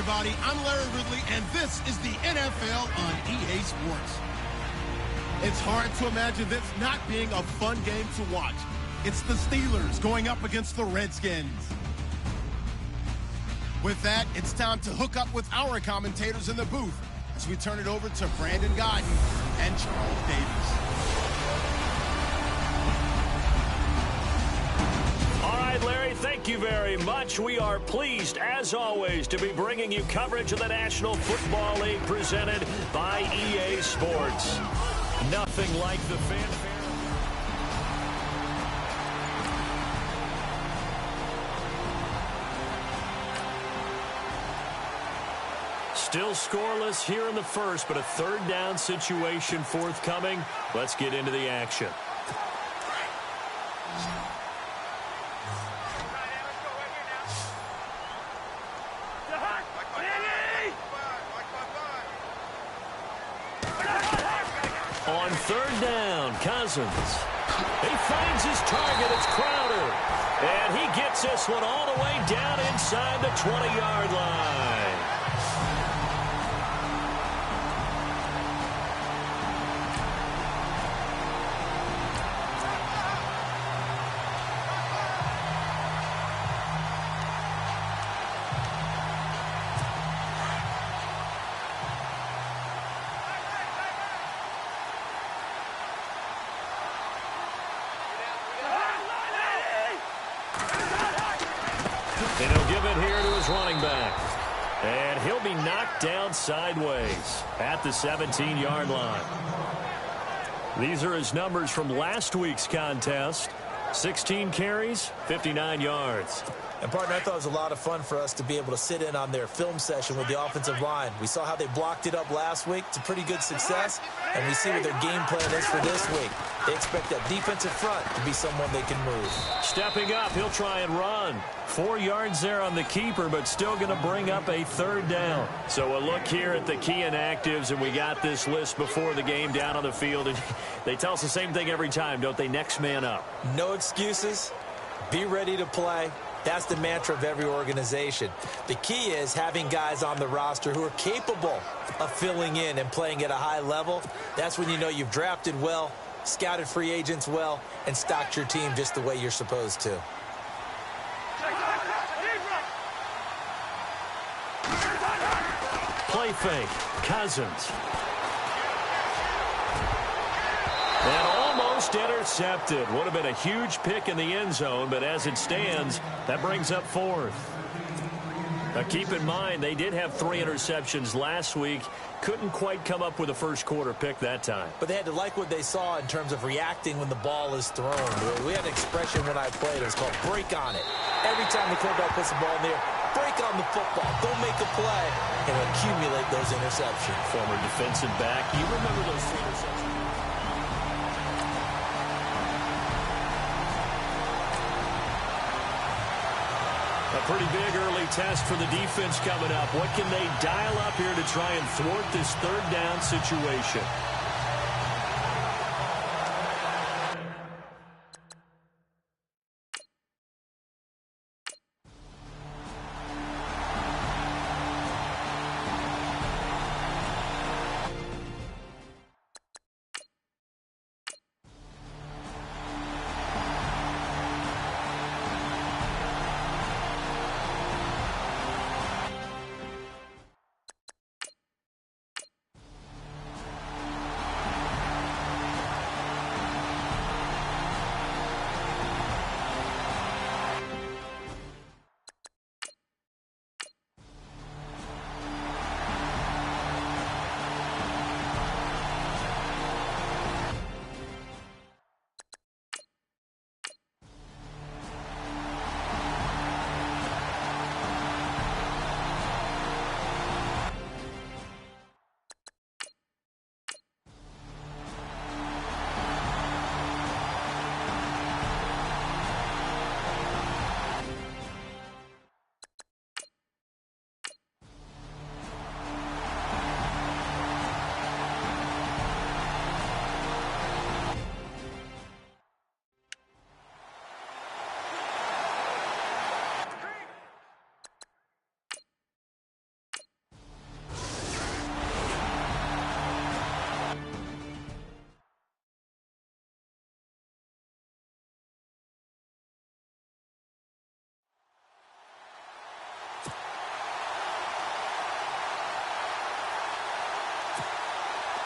S4: everybody. I'm Larry Ridley, and this is the NFL on EA Sports. It's hard to imagine this not being a fun game to watch. It's the Steelers going up against the Redskins. With that, it's time to hook up with our commentators in the booth as we turn it over to Brandon Godden and Charles Davis.
S1: All right, Larry, thank you very much. We are pleased, as always, to be bringing you coverage of the National Football League presented by EA Sports. Nothing like the fanfare. Still scoreless here in the first, but a third down situation forthcoming. Let's get into the action. On third down, Cousins. He finds his target. It's Crowder. And he gets this one all the way down inside the 20-yard line. And he'll give it here to his running back. And he'll be knocked down sideways at the 17-yard line. These are his numbers from last week's contest. 16 carries, 59 yards.
S3: And, partner, I thought it was a lot of fun for us to be able to sit in on their film session with the offensive line. We saw how they blocked it up last week. It's a pretty good success. And we see what their game plan is for this week. They expect that defensive front to be someone they can move.
S1: Stepping up, he'll try and run. 4 yards there on the keeper, but still going to bring up a third down. So a look here at the key inactives, and we got this list before the game down on the field. And they tell us the same thing every time, don't they? Next man up.
S3: No excuses. Be ready to play. That's the mantra of every organization. The key is having guys on the roster who are capable of filling in and playing at a high level. That's when you know you've drafted well, scouted free agents well, and stocked your team just the way you're supposed to.
S1: Play fake. Cousins. And almost intercepted. Would have been a huge pick in the end zone, but as it stands, that brings up fourth. Now keep in mind, they did have 3 interceptions last week. Couldn't quite come up with a first quarter pick that time.
S3: But they had to like what they saw in terms of reacting when the ball is thrown. We had an expression when I played. It was called break on it. Every time the quarterback puts the ball in there, break on the football. Go make a play and accumulate those interceptions.
S1: Former defensive back. You remember those 3 interceptions? A pretty big early test for the defense coming up. What can they dial up here to try and thwart this third down situation?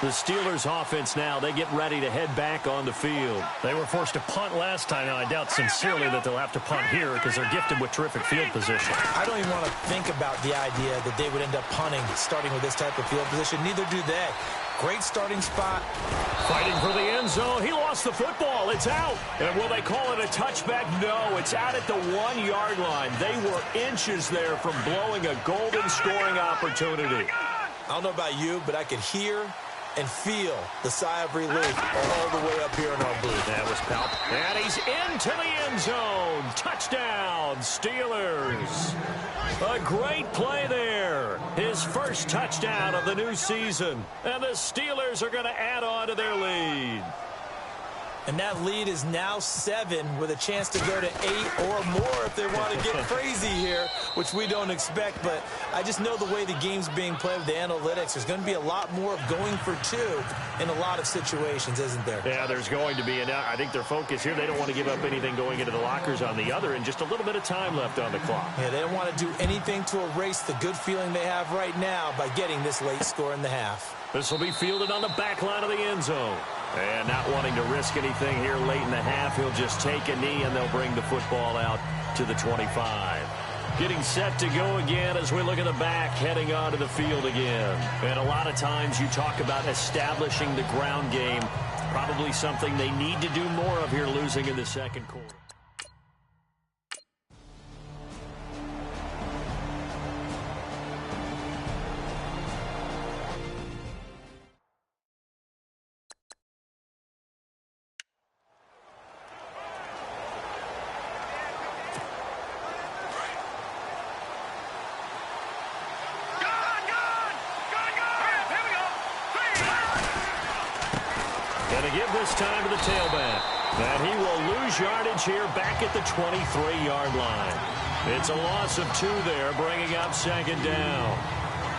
S1: The Steelers offense now, they get ready to head back on the field.
S5: They were forced to punt last time. Now, I doubt sincerely that they'll have to punt here because they're gifted with terrific field position.
S3: I don't even want to think about the idea that they would end up punting starting with this type of field position. Neither do they. Great starting spot.
S1: Fighting for the end zone. He lost the football. It's out. And will they call it a touchback? No, it's out at the 1-yard line. They were inches there from blowing a golden scoring opportunity.
S3: I don't know about you, but I could hear and feel the sigh of relief all the way up here in our booth.
S1: That was Palp. And he's into the end zone. Touchdown, Steelers. A great play there. His first touchdown of the new season. And the Steelers are going to add on to their lead.
S3: And that lead is now 7 with a chance to go to 8 or more if they want to get crazy here, which we don't expect. But I just know the way the game's being played with the analytics, there's going to be a lot more of going for 2 in a lot of situations, isn't there?
S1: Yeah, there's going to be. And I think their focus here, they don't want to give up anything going into the lockers on the other, and just a little bit of time left on the clock.
S3: Yeah, they don't want to do anything to erase the good feeling they have right now by getting this late score in the half.
S1: This will be fielded on the back line of the end zone. And not wanting to risk anything here late in the half, he'll just take a knee and they'll bring the football out to the 25. Getting set to go again as we look at the back, heading onto the field again. And a lot of times you talk about establishing the ground game, probably something they need to do more of here, losing in the second quarter. Going to give this time to the tailback. And he will lose yardage here back at the 23-yard line. It's a loss of 2 there, bringing up second down.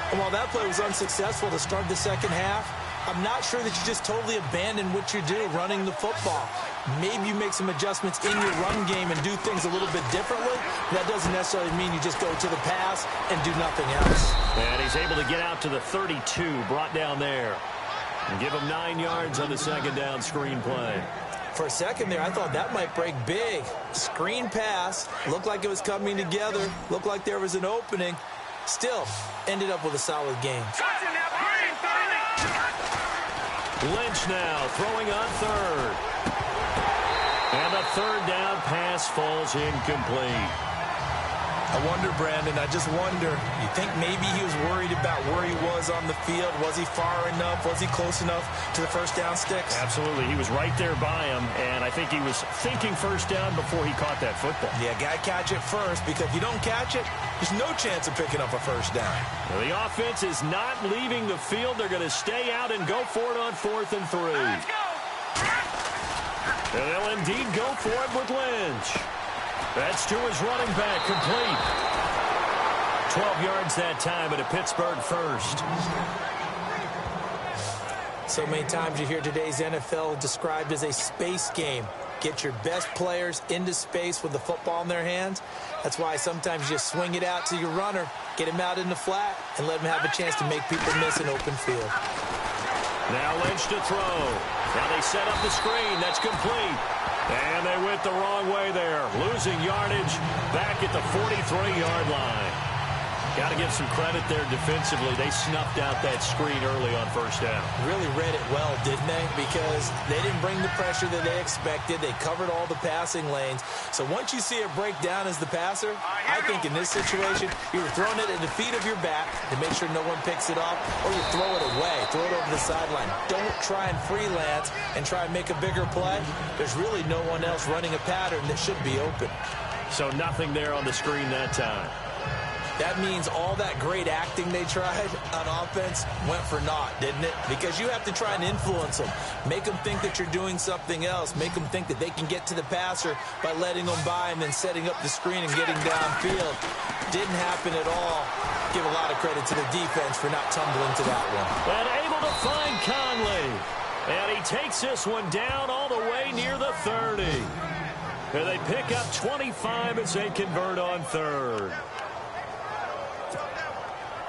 S3: And while that play was unsuccessful to start the second half, I'm not sure that you just totally abandon what you do running the football. Maybe you make some adjustments in your run game and do things a little bit differently. That doesn't necessarily mean you just go to the pass and do nothing else.
S1: And he's able to get out to the 32, brought down there. And give him 9 yards on the second down screen play.
S3: For a second there, I thought that might break big. Screen pass. Looked like it was coming together. Looked like there was an opening. Still, ended up with a solid game.
S1: Lynch now throwing on third. And the third down pass falls incomplete.
S3: I wonder, Brandon, I just wonder, you think maybe he was worried about where he was on the field? Was he far enough? Was he close enough to the first down sticks?
S5: Absolutely. He was right there by him, and I think he was thinking first down before he caught that football.
S3: Yeah, got to catch it first, because if you don't catch it, there's no chance of picking up a first down.
S1: Well, the offense is not leaving the field. They're going to stay out and go for it on 4th and 3.
S2: Let's go!
S1: And they'll indeed go for it with Lynch. That's to his running back, complete. 12 yards that time at a Pittsburgh first.
S3: So many times you hear today's NFL described as a space game. Get your best players into space with the football in their hands. That's why sometimes you just swing it out to your runner, get him out in the flat, and let him have a chance to make people miss an open field.
S1: Now Lynch to throw. Now they set up the screen. That's complete. And they went the wrong way there. Losing yardage back at the 43-yard line. Got to give some credit there defensively. They snuffed out that screen early on first down.
S3: Really read it well, didn't they? Because they didn't bring the pressure that they expected. They covered all the passing lanes. So once you see it break down as the passer, I think in this situation, you're throwing it at the feet of your back to make sure no one picks it off, or you throw it away, throw it over the sideline. Don't try and freelance and try and make a bigger play. There's really no one else running a pattern that should be open.
S1: So nothing there on the screen that time.
S3: That means all that great acting they tried on offense went for naught, didn't it? Because you have to try and influence them. Make them think that you're doing something else. Make them think that they can get to the passer by letting them by and then setting up the screen and getting downfield. Didn't happen at all. Give a lot of credit to the defense for not tumbling to that one.
S1: And able to find Conley. And he takes this one down all the way near the 30. And they pick up 25 as they convert on third.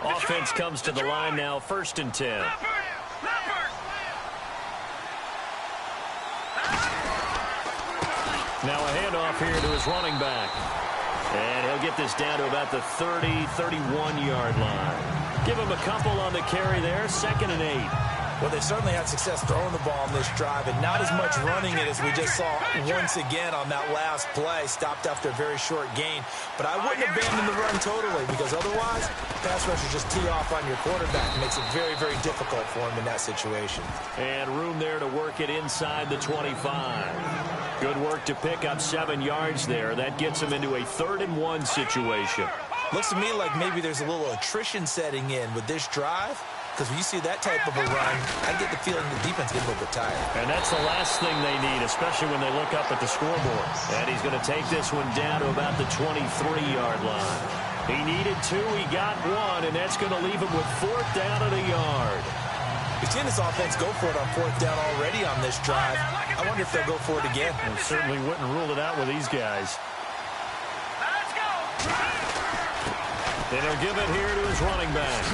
S1: Offense comes to the line now, 1st and 10. Now a handoff here to his running back. And he'll get this down to about the 30, 31-yard line. Give him a couple on the carry there, 2nd and 8.
S3: Well, they certainly had success throwing the ball on this drive, and not as much running it as we just saw once again on that last play. Stopped after a very short gain. But I wouldn't abandon the run totally, because otherwise, pass rushers just tee off on your quarterback. It makes it very, very difficult for him in that situation.
S1: And room there to work it inside the 25. Good work to pick up 7 yards there. That gets him into a 3rd and 1 situation.
S3: Looks to me like maybe there's a little attrition setting in with this drive. Because when you see that type of a run, I get the feeling the defense gets a little bit tired.
S1: And that's the last thing they need, especially when they look up at the scoreboard. And he's going to take this one down to about the 23-yard line. He needed 2, he got 1, and that's going to leave him with 4th down and a yard.
S3: We've seen this offense go for it on 4th down already on this drive. I wonder if they'll go for it again.
S5: And certainly wouldn't rule it out with these guys.
S2: Let's go.
S1: And he'll give it here to his running back.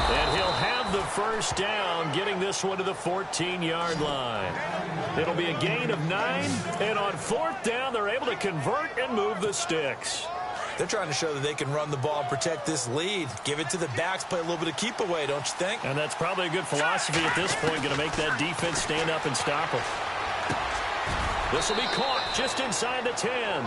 S1: And he'll have the 1st down, getting this one to the 14-yard line. It'll be a gain of 9, and on 4th down, they're able to convert and move the sticks.
S3: They're trying to show that they can run the ball and protect this lead. Give it to the backs, play a little bit of keep away, don't you think?
S5: And that's probably a good philosophy at this point, going to make that defense stand up and stop them.
S1: This will be caught just inside the 10.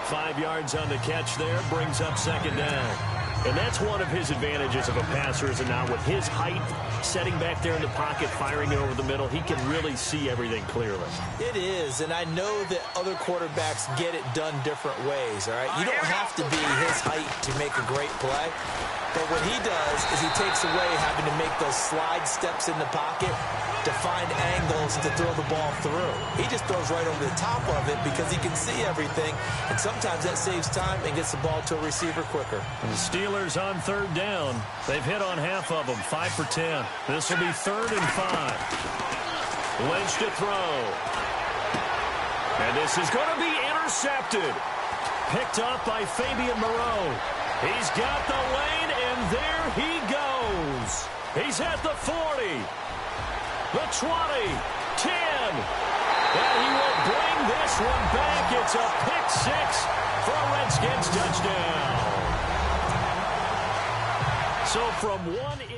S1: 5 yards on the catch there, brings up 2nd down. And that's one of his advantages of a passer, is not with his height, setting back there in the pocket, firing it over the middle. He can really see everything clearly.
S3: It is, and I know that other quarterbacks get it done different ways, all right? You don't have to be his height to make a great play. But what he does is he takes away having to make those slide steps in the pocket to find angles to throw the ball through. He just throws right over the top of it because he can see everything, and sometimes that saves time and gets the ball to a receiver quicker.
S5: And the Steelers on 3rd down. They've hit on half of them, 5 for 10. This will be 3rd and 5.
S1: Lynch to throw. And this is going to be intercepted. Picked up by Fabian Moreau. He's got the lane, and there he goes. He's at the 40, the 20, 10. And he will bring this one back. It's a pick 6 for a Redskins touchdown. So from one in.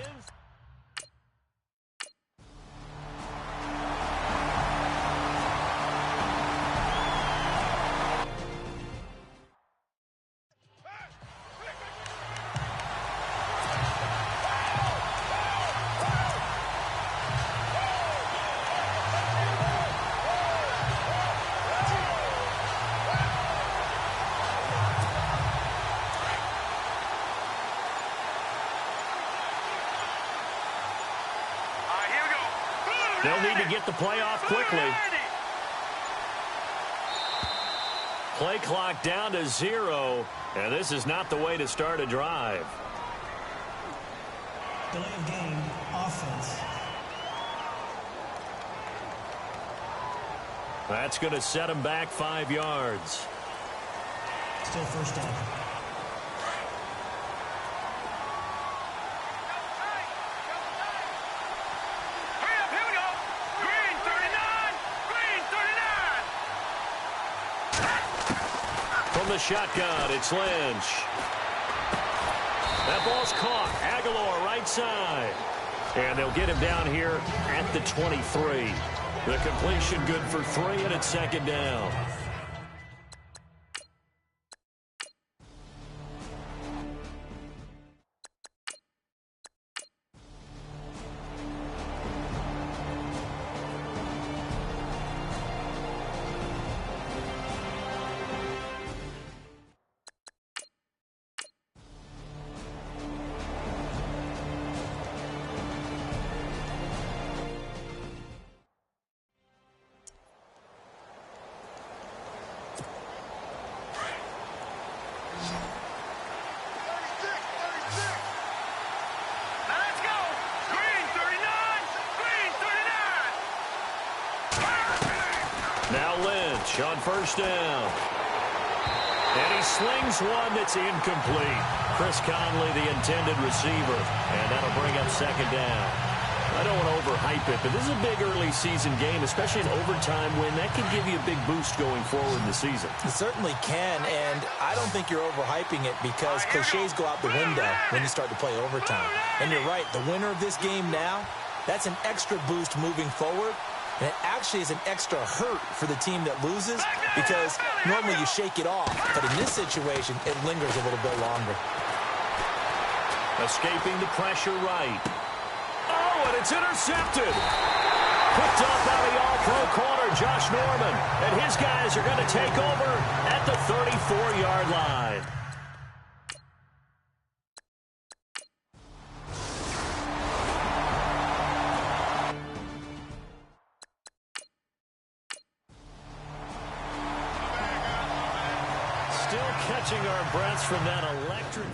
S1: They'll need to get the play off quickly. Play clock down to 0, and this is not the way to start a drive.
S6: Delay of game, offense.
S1: That's going to set him back 5 yards.
S6: Still 1st down.
S1: The shotgun, it's Lynch. That ball's caught. Aguilar right side. And they'll get him down here at the 23. The completion good for 3, and it's 2nd down. Now Lynch on 1st down. And he slings one that's incomplete. Chris Conley, the intended receiver. And that'll bring up 2nd down. I don't want to overhype it, but this is a big early season game, especially an overtime win. That could give you a big boost going forward in the season.
S3: It certainly can, and I don't think you're overhyping it because cliches go out the window when you start to play overtime. And you're right, the winner of this game now, that's an extra boost moving forward, and it actually is an extra hurt for the team that loses because normally you shake it off, but in this situation, it lingers a little bit longer.
S1: Escaping the pressure right. Oh, and it's intercepted. Picked up by the all-pro corner, Josh Norman. And his guys are going to take over at the 34-yard line. Still catching our breaths from that electric...